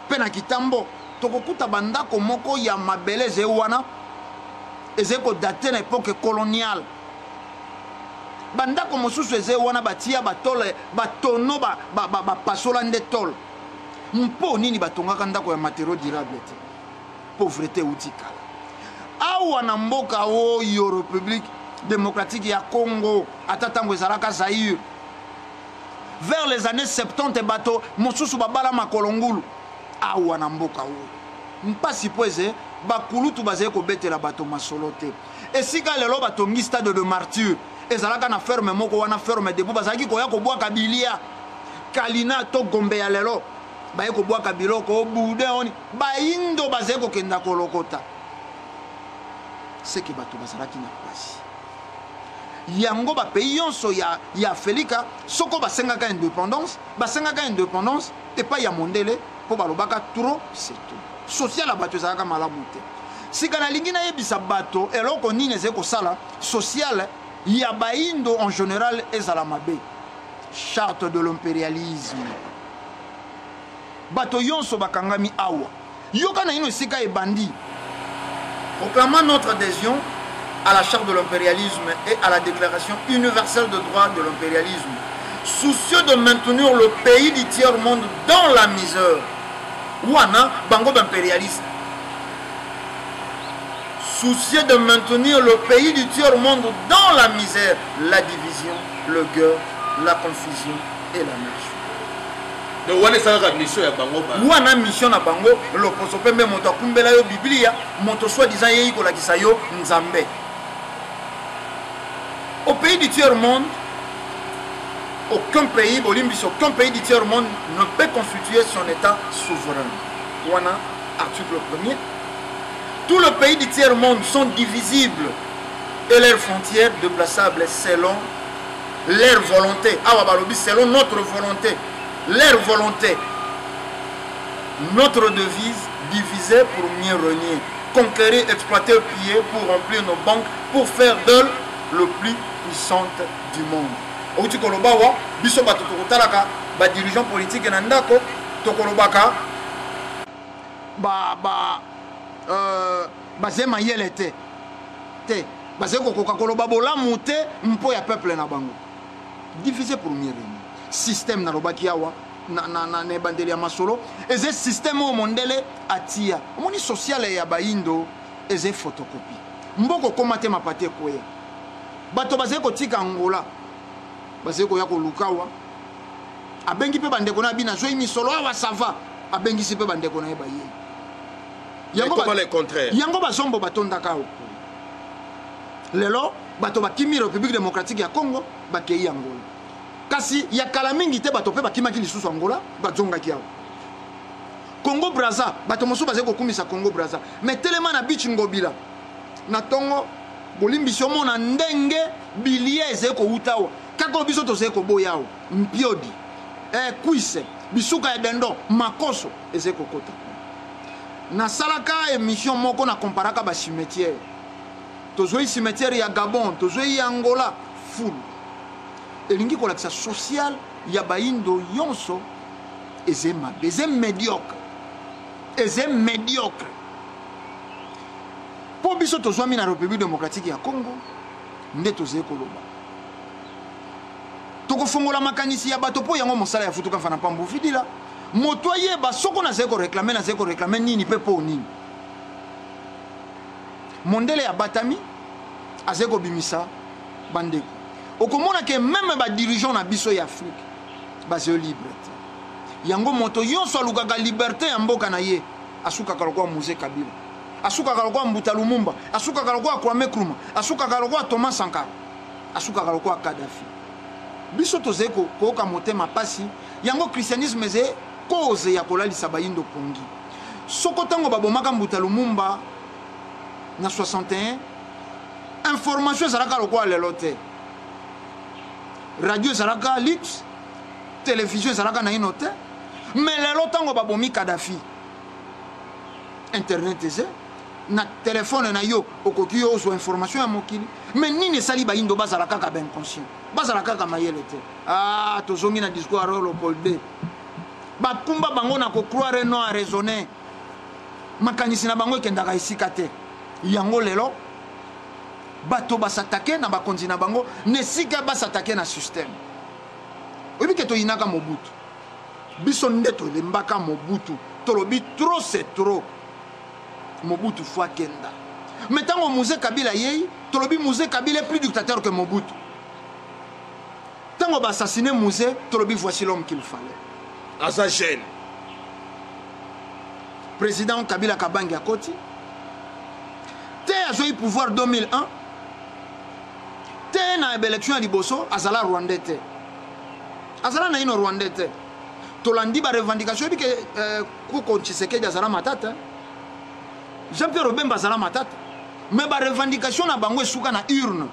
pe na kitambo tokokuta bandako moko ya mabele ze wana ezeko dater na époque coloniale bandako mosusu eze wana batia batole batono pasola nde tol mpo nini batongaka ndako ya matériaux durable te pauvreté utikala awa na mboka oyo République démocratique ya Congo ata tango ezalaka Zaïre vers les années 70 bato mosusu babala makolongulu awa na mboka oyo mpasi po eze bakulutu bazali kobetela bato masolo te esika lelo batongi stade de martyr ezalaka na ferme moko wana ferme debout bazalaki koya kobwaka bilia kalina to gombe ya lelo baye kobwaka biloko obude oni baindo bazali kokenda kolokota seke bato bazalaki na pasi yango bapays yonso ya Afrika soko basengaka indépendance epai ya mondele mpo balobaka trop c'est tout social ya bato ezalaka malamu te sika nalingi nayebisa bato eloko nini ezali kosala social ya baindo en général ezala mabe charte de l'impérialisme bato yonso bakangami awa yoka na ino esika ebandi proclamant notre adhésion à la charte de l'impérialisme et à la déclaration universelle de droit de l'impérialisme, soucieux de maintenir le pays du tiers-monde dans la misère. Wana bango impérialiste. Soucieux de maintenir le pays du tiers-monde dans la misère, la division, le guerre, la confusion et l'anarchie. Donc wana ça mission ya bango ba. Wana mission na bango le posope me moto kumbela yo Biblia, moto soi-disant yei ko lakisa yo Nzambe. Au pays du tiers-monde, aucun pays du tiers-monde ne peut constituer son état souverain. Wana, article 1er. Tous les pays du tiers-monde sont divisibles et leurs frontières déplaçables selon leur volonté. Selon notre volonté. Leur volonté. Notre devise, diviser pour mieux régner. Conquérir, exploiter, piller pour remplir nos banques, pour faire d'eux le plus puissante du monde. Outi kolobawa biso bato tokotalaka ba dirigeant politique na ndako tokolobaka bazema yele te bazeko koka koloba bolamu te mpo ya peuple na bango diviser pour mieux régner système na lobaki yawa na nebandeli ya masolo eze système o mondele atia omoni social ya baindo eze photocopie mboko komate mapate koya bato bazali kotika Angola bazali koya kolukawa abengi pe bandeko na bina zoi misolo awa sava abengisi pe bandeko na ye baye yango bazombo batondaka awa lelo bato bakimi République démocratique ya Congo bakei Angola kasi ya kala mingi te bato pe bakimaki lisusu Angola bazongaki awa Congo Brazza bato mosusu bazali kokumisa Congo Brazza mais telema na bichi ngobila na tongo bolimbisi omona ndenge bilie ezali kowuta awa kaka biso tozali koboya awa mpiodi kuise bisuka ya dendo makoso ezali kokota nasalaka émission moko na komparaka bacimetière tozwi cimetière ya Gabon tozwi ya Angola full elingi kolakisa social ya baindo yonso ezali mabe ezali médiocre po biso tozwami na République démocratique ya Congo nde tozali koloba tokofongola makanisi ya bato po yango mosala ya futuka fana pambu fidila moto ayeba soko nazali koreklame nini pe po nini mondele ya batami azali kobimisa bandeko okomona ke meme badirigeant na biso ya Afrique bazali libre te yango moto yonso alukaka liberté ya mboka na ye asukaka lokola Moïse Kabila asukaka lokola Mbuta Lumumba asukaka lokola Kwame Nkrumah asukaka lokola Thomas Sankara asukaka lokola Kadhafi biso tozali koyoka motema pasi yango christianisme ezali cause ya kolalisa baindo pongi soko ntango babomaka Mbuta Lumumba na 61 information ezalaka lokola lelo te radio ezalaka luxe télévision ezalaka na ino te mais lelo ntango babomi Kadhafi internet eze na téléphone na yo okoki yo ozwa information ya mokili mais nini esali bayindo bazala kaka bainconscient bazala kaka mayele te tozongi na discours ya Leopold bapumba bango na kokroire no a raisonner makanisi na bango ekendaka esika te yango lelo bato basatake na bakonzi na bango nesika basatake na système oyebi ke toyinaka Mobutu biso nde tolembaka Mobutu tolobi trop c'est trop Mobutu fois kenda mais ntango Mouzé Kabila yei tolobi Mouzé Kabila est plus dictateur que Mobutu ntango baassassiné Mouzé tolobi voici l'homme qu'il fallait aza jeune président Kabila Kabangi akoti te azoi pouvoir 2001 te na élection ya liboso azala rwandais te azala na ino rwandais te tolandi ba revendication ebi ke kuko Tshisekedi azala matata Jean-Pierre Obemba azala matata mais ba revendication na bango esuka na urne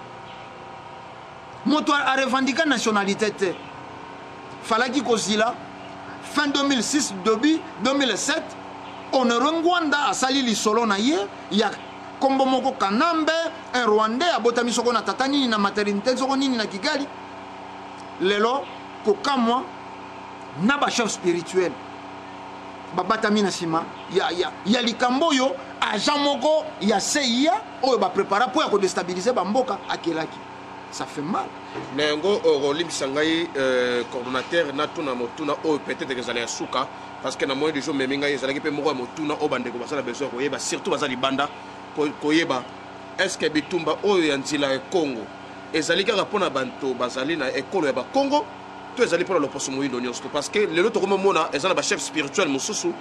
moto a revendiqué nationalité te falaki kozila fin 2006 début 2007 Honoré Ngwanda asali lisolo na ye ya kombo moko Kanambe un Rwandais abotami soko na tata nini na maternité soko nini na Kigali lelo kokamwa na ba chef spirituel babatami na sima ya likambo yo agent moko ya CIA oyo ba prépara pour ya déstabiliser ba mboka akelaki ça fait mal nengo olimbisa ngai coordonnateur na tuna motuna oyo peut-être que ezala ya suka parce que na moyen de jour memi ngai ezalaki mpe moko ya motuna oyo bandeko basala besoin koyeba surtout baza libanda koyeba est-ce que bitumba oyo ya nzila ya Congo ezali kaka mpona banto bazali na ekolo ya bakongo to ezali mpona loposo moyindo nyonso parce que lelo tokomomona eza na bachef spirituel mosusu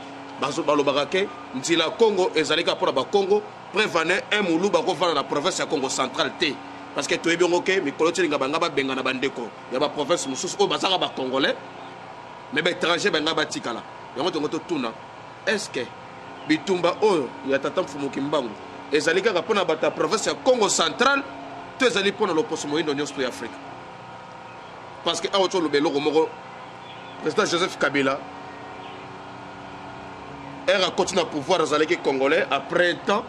balobaka ke nzila ya Congo ezali kaka mpona bakongo prévane un moulu bakovanda na province ya Congo centrale te parce que toyebi yango ke mikolo tielinga banga babenga na bandeko ya baprovince mosusu oyo bazaka bacongolais mais baétranger banga batikala yango tongo totuna est-ce que bitumba oyo ya tata Mfumu Kimbangu ezali kaka mpona bato ya province ya Congo centrale to ezali mpona loposo moyindo nyonso to ya Afrique parce que awa toloba eloko moko président Joseph Kabila a continué à pouvoir azalaki congolais après un temps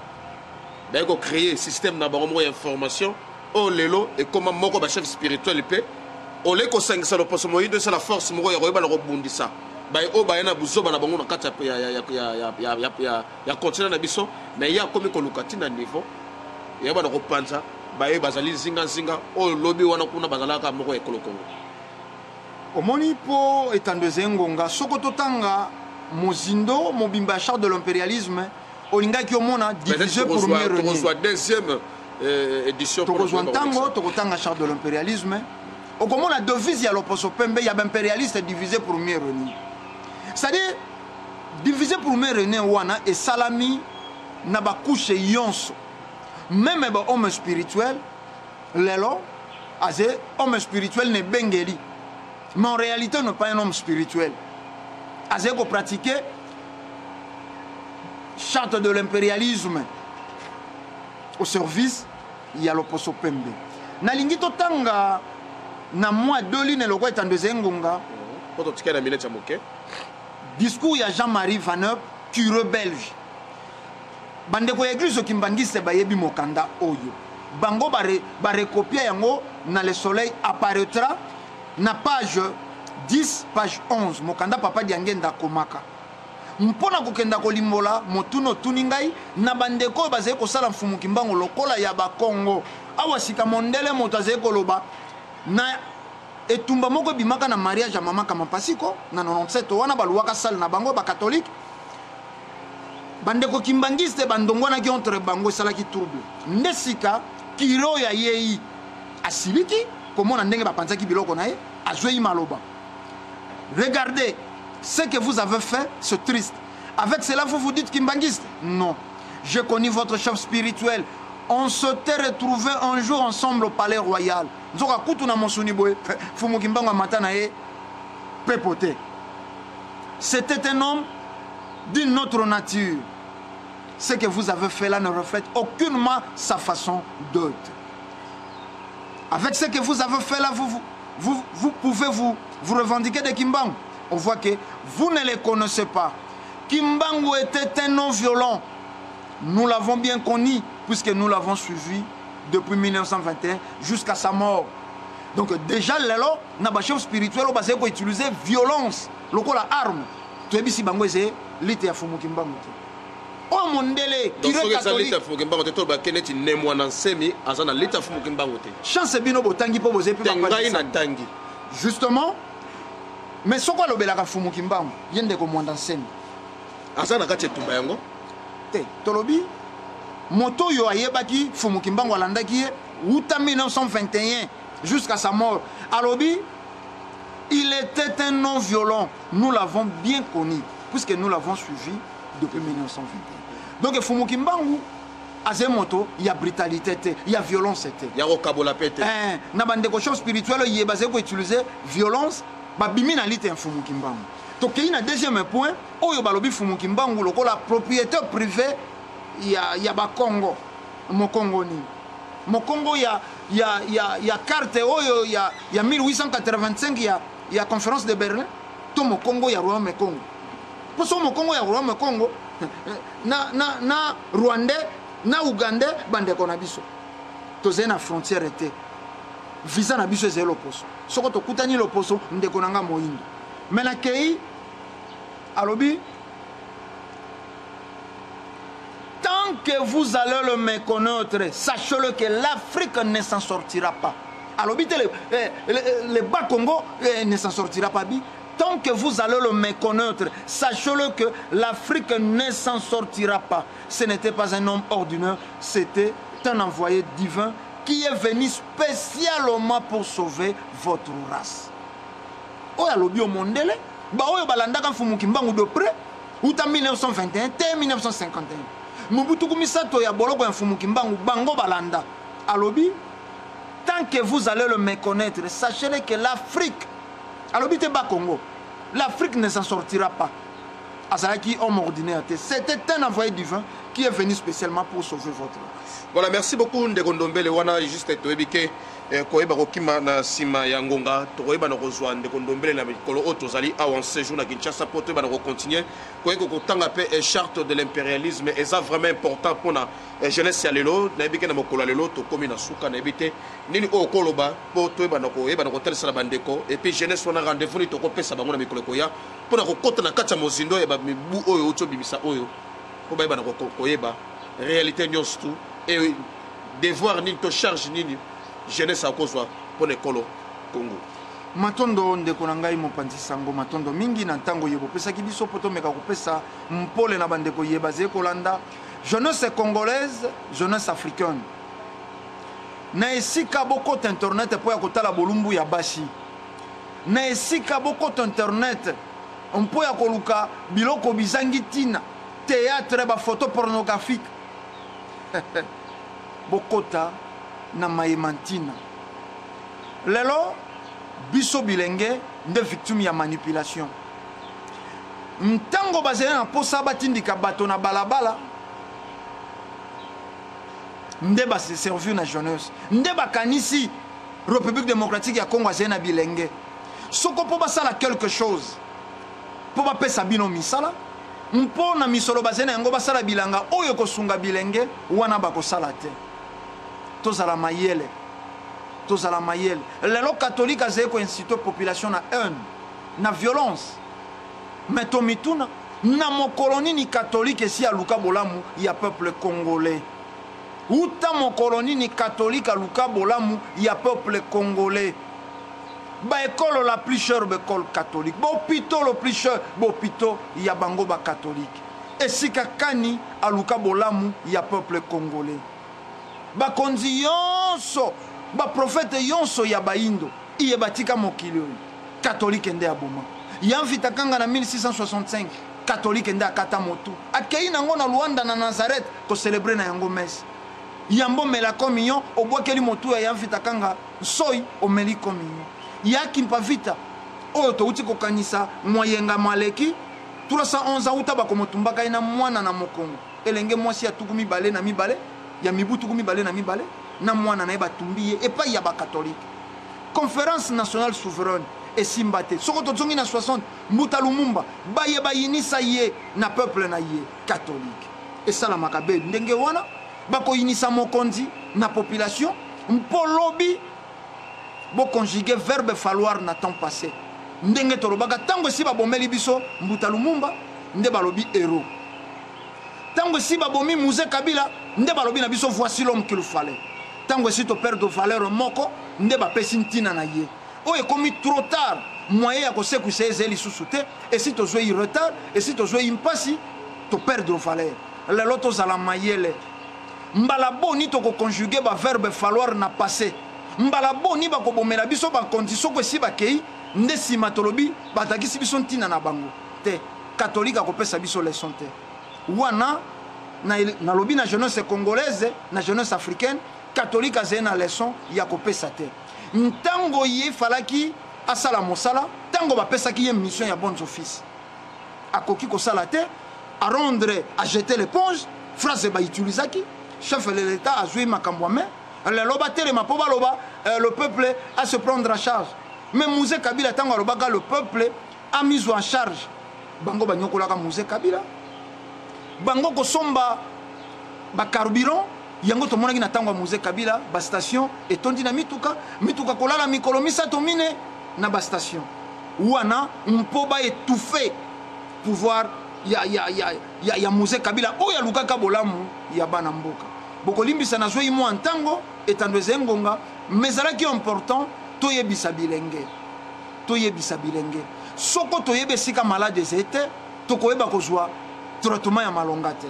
d'ailleurs créer système na bango moko ya information oyo lelo ekoma moko bachef spirituel mpe ole kosangisa loposo moyindo esa la force moko ya koyeba na kobundisa baye oyo baye na buzoba na bango na kati ya continent na biso mais ye akomi koluka ntina niveau yeba na kopanza baye bazali nzinga oyo lobi wana kuna bazalaka moko ya ekolo Congo omoni po etandeze ngonga soko totanga mozindo mobimba charte de l'impérialisme olingaki omona divisé pour mieux régner reçoit deuxième édition tokozwa ntango tokotanga charte de l'impérialisme okomona devise ya loposo pembe ya baimpérialiste divisé pour mieux régner c'est-à-dire divisé pour mieux régner wana esalami na bakouche yonso même ba homme spirituel lelo aze homme spirituel ne bengeli mais en réalité n'est pas un homme spirituel aze ko pratiquer charte de l'impérialisme au service ya loposo pembe nalingi totanga na mois de line loko etandeze ngonga poto tikana minute ya moke discours ya Jean-Marie Vaneup cure belge bandeko ya église kimbangiste bayebi mokanda oyo bango barekopia yango na le soleil apparaîtra na page 10 page 11 mokanda papa diangenda komaka mpona kokenda kolimbola motuno tuni ngai na bandeko oyo bazali kosala Mfumu Kimbangu lokola ya bakongo awa sika mondele moto azali koloba na etumba moko ebimaka na mariage ya mama Kamapasiko na 97 wana baluwaka sale na bango bakatholike bandeko kimbangiste bandongwanaki entre bango esalaki trouble nde sika kiro ya yei asiliki komona ndenge bapanzaki biloko na ye azwei maloba regardez ce que vous avez fait, c'est triste. Avec cela, vous vous dites kimbangiste? Non. J'ai connu votre chef spirituel. On s'était retrouvés un jour ensemble au palais royal. C'était un homme d'une autre nature. Ce que vous avez fait là ne reflète aucunement sa façon d'être. Avec ce que vous avez fait là, vous pouvez vous revendiquer de Kimbangu. On voit que vous ne les connaissez pas. Kimbangu était un non-violent. nous l'avons bien connu, puisque nous l'avons suivi depuis 1921 jusqu'à sa mort. Donc déjà, lelo, na ba chef spirituel, on va utiliser violence, la arme. Tu es ici, bango, c'est l'ité à Fumukimbango. Oh mon délai, chance bino botangi po boze justement, mais ce qu'on a Fumukimbango, yende ko mwanda nsemi. Azana kati tumba yango. Te, tolobi, moto yo ayebaki Fumukimbango alandaki uta 1921 jusqu'à sa mort. Alobi, il était un non-violent. Nous l'avons bien connu, puisque nous l'avons suivi depuis 1921. Donc, Fumukimbangu, à ce moto, il y a brutalité, il y a violence. Il y a okabola pete. Na bande ko chose spirituelle, il est basé pour utiliser violence, ba bimina lite en Fumukimbangu. Donc, il y a un deuxième point, oyo balobi Fumukimbangu, la propriété privée, il y a ba Congo, mon Congo ni. Mon Congo, il y a carte, il y a 1885, il y a conférence de Berlin. Tout mon Congo, il y a Rwanda Congo. Pour ça, mon Congo, il y a Rwanda Congo. Na Rwandais, na Ougandais, bande konabiso. Tozé na frontière était. Visa na biso zelo poso. Soko to kutani lo poso, ndeko nanga moindo. Mais na kei alobi, tant que vous allez le méconnaître, sachez-le que l'Afrique ne s'en sortira pas. Alors, le bas Congo ne s'en sortira pas. Tant que vous allez le méconnaître, sachez-le que l'Afrique ne s'en sortira pas. Ce n'était pas un homme ordinaire, c'était un envoyé divin qui est venu spécialement pour sauver votre race. Oh, alobi au mondele, ba oyo balanda kan Fumukimbangu de près, ou en 1921, 1951. Mobutu Kumisato ya boloko ya Fumukimbangu bango balanda. Alobi, tant que vous allez le méconnaître, sachez que l'Afrique, alobi te ba Congo, l'Afrique ne s'en sortira pas. Azalaki homme ordinaire, c'était un envoyé divin qui est venu spécialement pour sauver votre race. Voilà, merci beaucoup Ndekondombele wana juste toebike koyeba kokima na sima ya ngonga toyeba na kozwa Ndekondombele na mikolo otozali awa en séjour na Kinshasa pour toyeba na continuer koyeko kotanga pe charte de l'impérialisme et ça vraiment important pour na jeunesse ya lelo na ebike na mokolo lelo to komi na suka na ebite nini o koloba pour toyeba na koyeba na kotelesa bandeko et puis jeunesse wana rendez-vous ni to kopesa bango na mikolo koya pour na kokota na kati ya mozindo ya ba mibu oyo oto bimisa oyo pour bayeba na koyeba réalité nyonso tout et devoir ni to charge nini jeunesse à cause pour l'école Congo. Matondo ndeko na ngai mopanzi sango matondo mingi na ntango yebo pesa kibiso poto meka kopesa mpole na bandeko yeba ze kolanda jeunesse congolaise, jeunesse africaine. Na esika boko internet po ya kotala bolumbu ya bashi. Na esika boko internet mpo ya koluka biloko bizangi tina théâtre ba photo pornographique. Bokota na maemantina lelo biso bilenge nde victime ya manipulation ntango bazali na posa batindika bato na balabala nde baservir na jeunesse nde bakanisi République démocratique ya Congo azali na bilenge soko po basala quelque chose po bapesa bino misala mpo na misolo bazali na yango basala bilanga oyo kosunga bilenge wana bakosala te tozala mayele lelo catholique azali ko inciter population na haine na violence mais tomituna na mokoloni ni catholique esi aluka bolamu ya peuple congolais uta mokoloni ni catholique aluka bolamu ya peuple congolais ba école la plus chère école catholique bo pito le plus cher bo pito ya bango ba catholique esika kani aluka bolamu ya peuple congolais bakonzi yonso baprofete yonso ya baindo iye batika mokili oyo catholique nde aboma yamvita kanga na 1665 catholique nde akata motu akei nango na Luanda na Nazareth kocelebre na yango messe yambo mela communion obwakeli motu ya yamvita kanga soi omeli communion yaki mpavita oyo touti kokanisa moyenga maleki 311 auta bakomotumbaka ina mwana na mokongo elenge mwasi ya tuku mibale na mibale ya mibutu mibale na mibale na mwana na batumbiye et pas ya ba catholique conférence nationale souveraine et simbate soko tozongi na 60 Mbuta Lumumba baye bayinisa ye na peuple na ye catholique esalamaka be ndenge wana bakoyinisa mokonzi na population mpo lobi boconjuguer verbe falloir na temps passé ndenge tolobaka ntango esi babomeli biso Mbuta Lumumba nde balobi héros ntango esi babomi Mouzé Kabila nde balobi na biso voici l'homme qu'il fallait ntango esi toperdre valeur moko nde bapesi ntina na ye oyo ekomi trop tard moyen ya kosekwisa eze lisusu te esi tozwei retard esi tozwei mpasi toperdre valeur lelo tozala mayele mbala boni tokoconjugue baverbe falloir na passé mbala boni bakobomela biso bakonzi soko esi bakei nde nsima tolobi batakisi biso ntina na bango te katolike akopesa biso leson te wana nalobi na jeunesse congolaise na jeunesse africaine katolike azali na leson ya kopesa te ntango ye falaki asala mosala ntango bapesaki ye mission ya bons office akoki kosala te arondre ajeter l'éponge phrase bautilisaki chef de l'état azwi makambo ya main lelo batelema mpo baloba le peuple a se prendre en charge mais Mouzé Kabila ntango alobaka le peuple a mis en charge bango banyokolaka Mouzé Kabila bango kosomba bacarburant yango tomonaki na ntango ya Mouzé Kabila bastation etondi na mituka kolala mikolo misato mine na bastation wana mpo baétouffe pouvoir ya Mouzé Kabila oyo alukaka bolamu ya bana mboka bokolimbisa na zwei mwa ntango etando eze ngonga mais ezalaki important toyebisa bilenge soko toyeba esika malade eze te tokoyeba kozwa traitement ya malonga te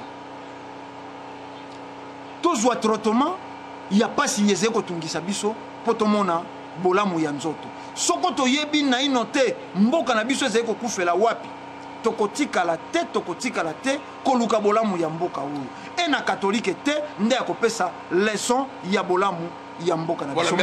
tozwa traitement ya pasi ezali kotungisa biso mpo tomona bolamu ya nzoto soko toyebi naino te mboka na biso ezali kokufela wapi tokotikala te koluka bolamu ya mboka oyo e na katolike te nde ya kopesa leson ya bolamu ya mboka na biso. Voilà,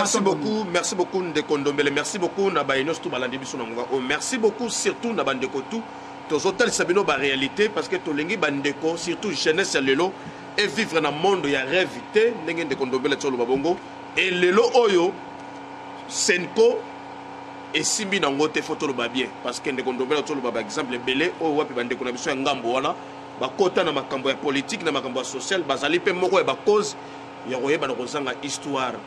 merci beaucoup Ndeko Ndombele, merci beaucoup na baïnos tout balandi biso na ngonga. Oh, merci beaucoup surtout na bandeko tout tozotal sabino ba réalité parce que tolengi bandeko surtout jeunesse ya lelo et vivre na monde ya rêve te ndenge Ndeko Ndombele tsolo babongo et lelo oyo senko esimbi na ngote photo lo bien parce que Ndeko Ndombele tsolo ba exemple belé oyo wapi bandeko na biso ya ngambo wana bakota na makambo ya politique na makambo ya social bazali pe moko ya ba cause ya koyeba na kozanga histoire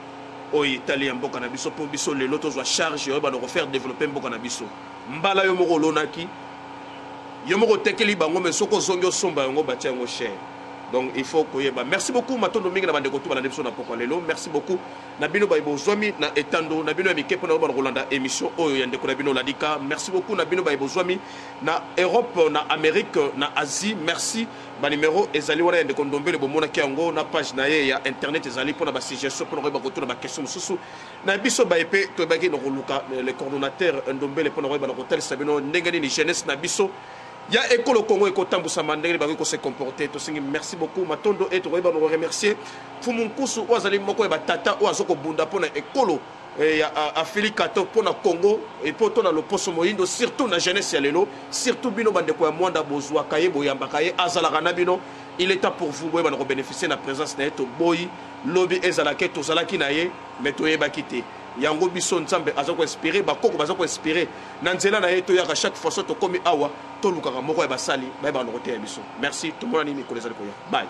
oyo itali ya mboka na biso po biso lelo tozwa charge oyo bana refaire développer mboka na biso mbala yo moko lonaki yo moko tekeli bango mais soko zongi osomba yango batia yango cher. Donc il faut koyeba. Merci beaucoup matondo mingi na bandeko tu balandi biso na poko lelo. Merci beaucoup na bino baibo zwami na etando na bino mike pona ba Rolanda émission oyo ya ndeko na bino ladika. Merci beaucoup na bino baibo zwami na Europe na Amérique na Asie. Merci ba numéro ezali wana ya ndeko Ndombele bomona ki yango na page na ye ya internet ezali pona ba suggestion pona ba retour na ba question mususu na biso ba epé to bagi no luka le coordonnateur Ndombele pona ba hotel sabino ndengani ni jeunesse na biso. Ya école Congo ekotambu samandenge bako se comporter to singi merci beaucoup matondo et to ba no remercier fumunkusu wazali moko ya batata o azoko bunda pona école ya Afilikato pona Congo et poto na loposo moyindo surtout na jeunesse ya lelo surtout bino bandeko ya mwanda bozwa kayebo yambaka ye azala na bino il est temps pour vous boy ba bénéficier na présence na to boy lobby ezalaka to zalaki na ye mais to yeba kité yango biso nzambe azako inspirer bakoko bazako inspirer na nzela na yeto ya chaque fois to komi awa to lukaka moko ya basali ba ba ngote ya biso merci tout le monde ni koleza ko ya bye.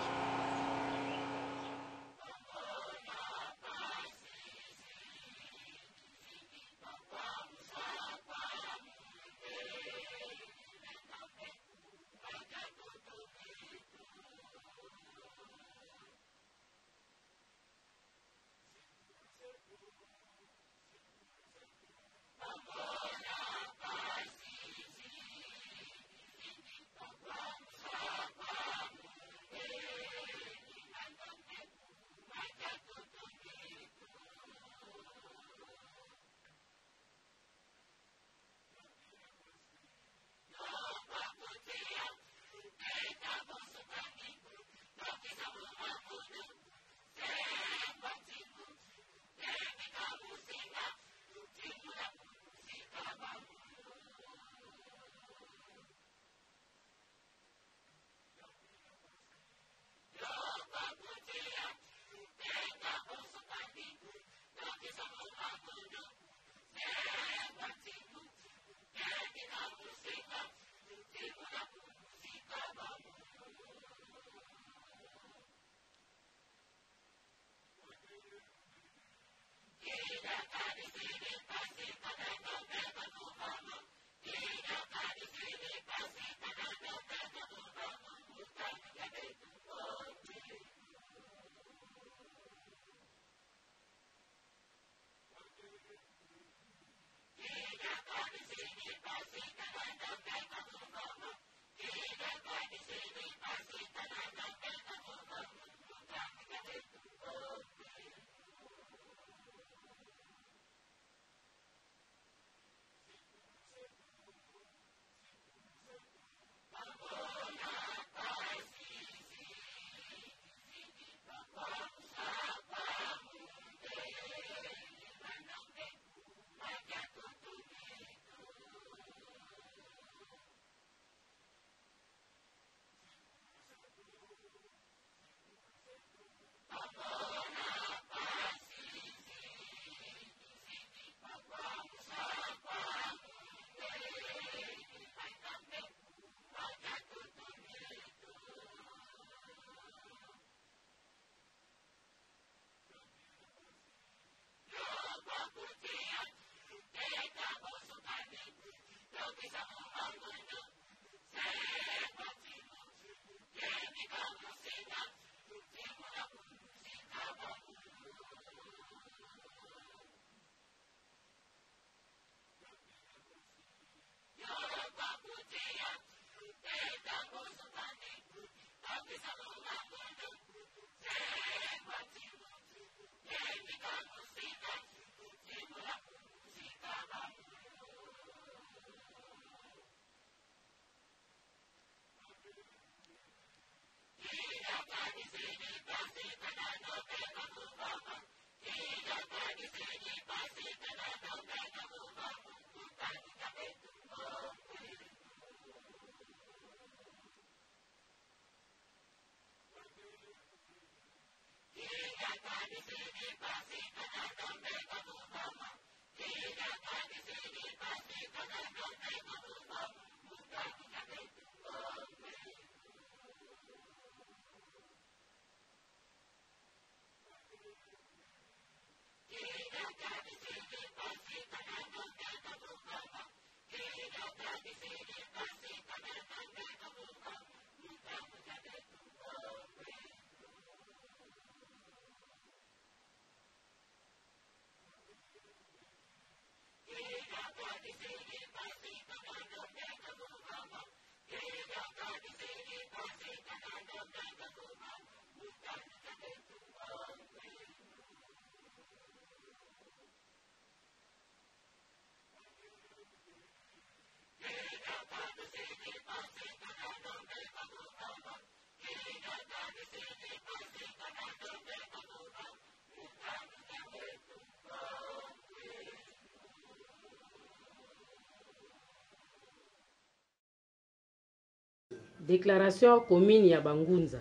Déclaration commune ya Bangunza.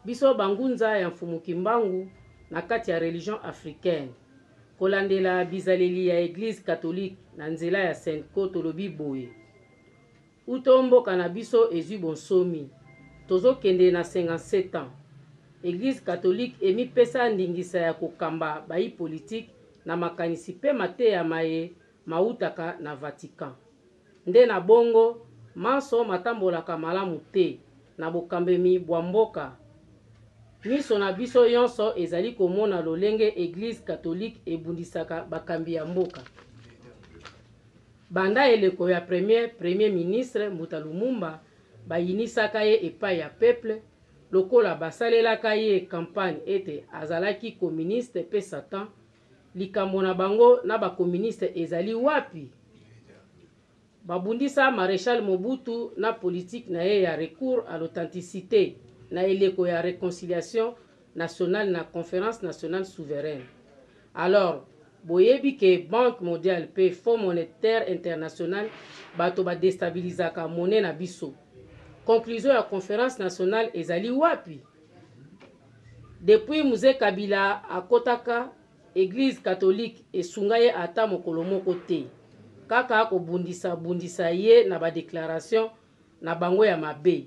Biso Bangunza ya mfumuki mbangu na kati ya religion africaine. Kolandela bizaleli ya Église catholique na nzela ya Senko tolobi boye. Utomboka na biso ezwi bonsomi. Tozokende na 57 ans. Église catholique emipesa ndingisa ya kokamba bayi politique na makanisi pe mateya maye mautaka na Vatican. Nde na bongo manso matambolaka malamu te na bokambemi bwa mboka. Miso na biso yonso ezali komona lolenge Église catholique ebundisaka bakambi ya mboka. Banda eleko ya premier ministre Mbuta Lumumba bayinisaka ye epai ya peuple lokola basalelaka ye campagne ete azalaki communiste pe Satan. Likambo na bango na bakomuniste ezali wapi? Babundisa Maréchal Mobutu na politique na ye ya recours à l'authenticité na eleko ya réconciliation nationale na conférence nationale souveraine. Alors, boyebi ke Banque mondiale pe Fonds monétaire international bato ba déstabilisaka monnaie na biso. Conclusion ya conférence nationale ezali wapi? Depuis Mzee Kabila akotaka Église catholique esunga ye ata mokolo moko te. Kaka bundisa ye na ba déclaration na bango ya mabe.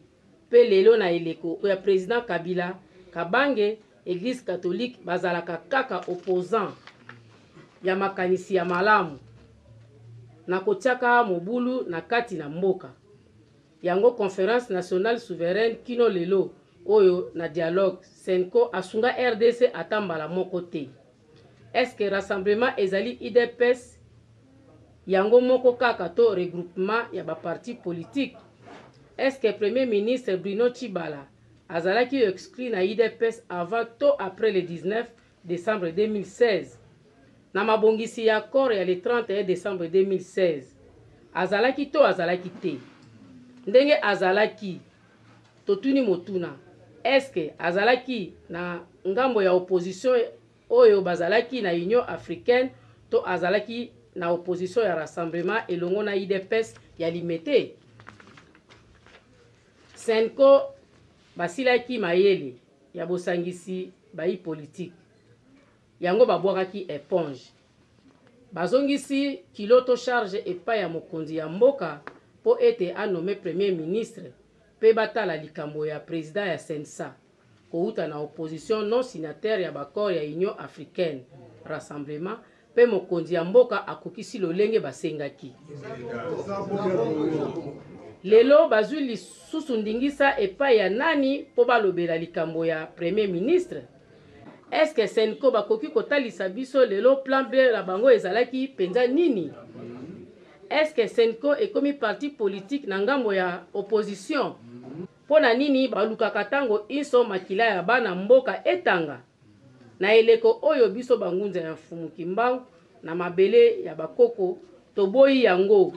Pe lelo na eleko ya président Kabila kabange Église catholique bazalaka kaka opposant ya makanisi ya malamu na kotiaka mobulu na kati na mboka. Yango conférence nationale souveraine kino lelo oyo na dialogue Senko asunga RDC atambala moko te. Est-ce que rassemblement ezali IDPS yango moko kaka to regroupement ya ba parti politique? Est-ce que premier ministre Bruno Tshibala azalaki exclu na IDPS avant to après le 19 décembre 2016? Na mabongisi ya accord ya le 31 décembre 2016 azalaki to azalaki te? Ndenge azalaki totuni motuna, est-ce que azalaki na ngambo ya opposition oyo bazalaki na Union africaine to azalaki na opposition ya rassemblement elongo na IDPS ya limité? Senko basilaki mayele ya bosangisi bayi politique. Yango babwakaki éponge. Bazongisi kiloto charge epai ya mokonzi ya mboka po ete anome premier ministre pe batala likambo ya président ya Sensa. Kouta na opposition non signataire ya bakor ya Union africaine rassemblement pe mokonzi ya mboka akokisi lolenge basengaki. Lelo bazwi lisusu ndingisa epai ya nani po balobela likambo ya premier ministre? Est-ce que Senko bakoki kotalisa biso lelo plan B la bango ezalaki penza nini? Est-ce que Senko ekomi parti politique na ngambo ya opposition? Pona nini balukaka tango iso makila ya bana mboka etanga? Na eleko oyo biso Bangunza ya mfumuki mbangu na mabele ya bakoko toboyi yango.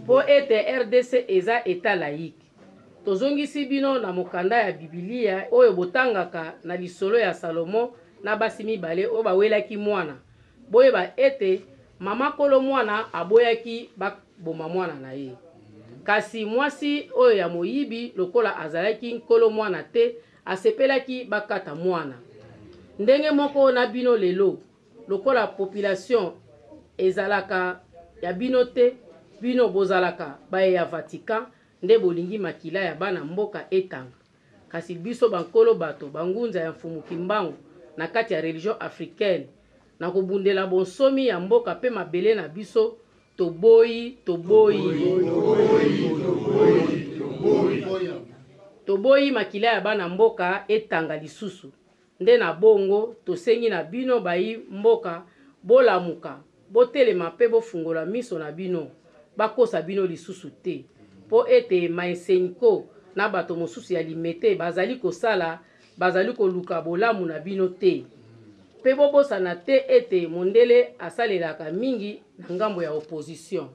Po ete RDC eza eta laïque. Tozongisi bino na mokanda ya Biblia oyo botangaka na lisolo ya Salomo na basi mibale oyo bawelaki mwana. Boyeba ete mama kolo mwana aboyaki bakboma mwana na ye. Kasi mwasi oyo ya moyibi lokola azalaki nkolo mwana te asepelaki bakata mwana. Ndenge moko na bino lelo lokola population ezalaka ya bino te, bino bozalaka baye ya Vatican nde bolingi makila ya bana mboka etanga. Kasi biso bankolo bato Bangunza ya mfumuki mbangu na kati ya religion africaine na kobundela bonsomi ya mboka pe mabele na biso toboyi makila ya bana mboka etanga lisusu. Nde na bongo tosengi na bino bayi mboka bolamuka botelema pe bofungola miso na bino bakosa bino lisusu te po ete Senko na bato mosusu ya limete bazali kosala bazali koluka bolamu na bino te pe bobosana te ete mondele asalelaka mingi na ngambo ya opposition.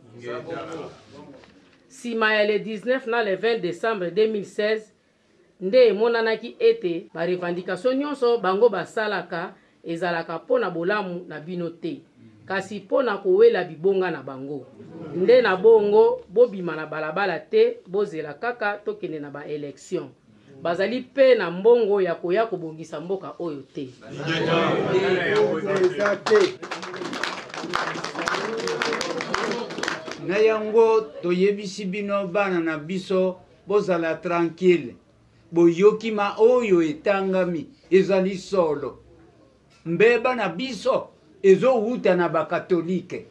Sima ya le 19 na le 20 décembre 2016 nde emonanaki ete ba revendication nyonso bango basalaka ezalaka pona bolamu na bino te. kasi pona kowela bibonga na bango nde na bongo bobima na balabala te bozela kaka tokende na ba élection bazali pe na mbongo ya koya kobongisa mboka oyo te na yango toyebisi bino bana na biso bozala tranquille boyokima oyo etangami ezali solo mbeba na biso ezowuta na bakatolike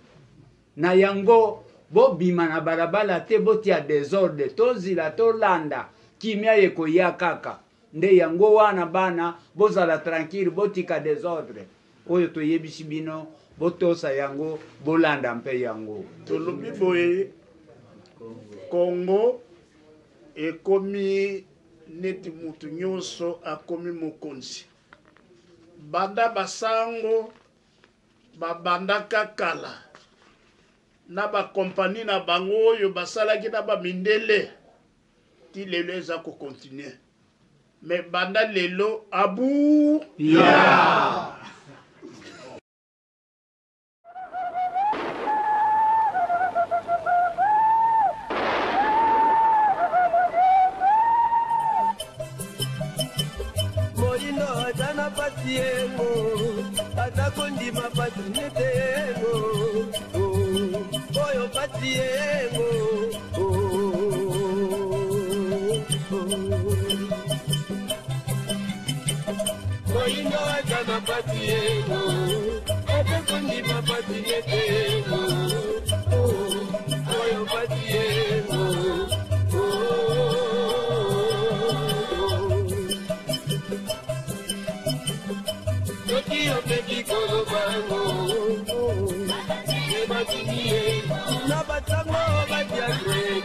na yango bobima na balabala te botia desordre tozila tolanda kimia yekoya kaka nde yango wana bana bozala tranquille botika desordre oyo toyebisi bino botosa yango bolanda mpe yango tolobi boye Congo ekomi neti mutu nyonso akomi mokonzi banda basango babandaka kala na bakompani na bango oyo basalaki na bamindele ti lelo eza kokontinue me banda lelo abu yeah. Patiengo, atakondima patinetengo, oyo patiengo, moingo atana patiengo, atakondima patinetengo, oyo patiengo. Nabatango badiagre,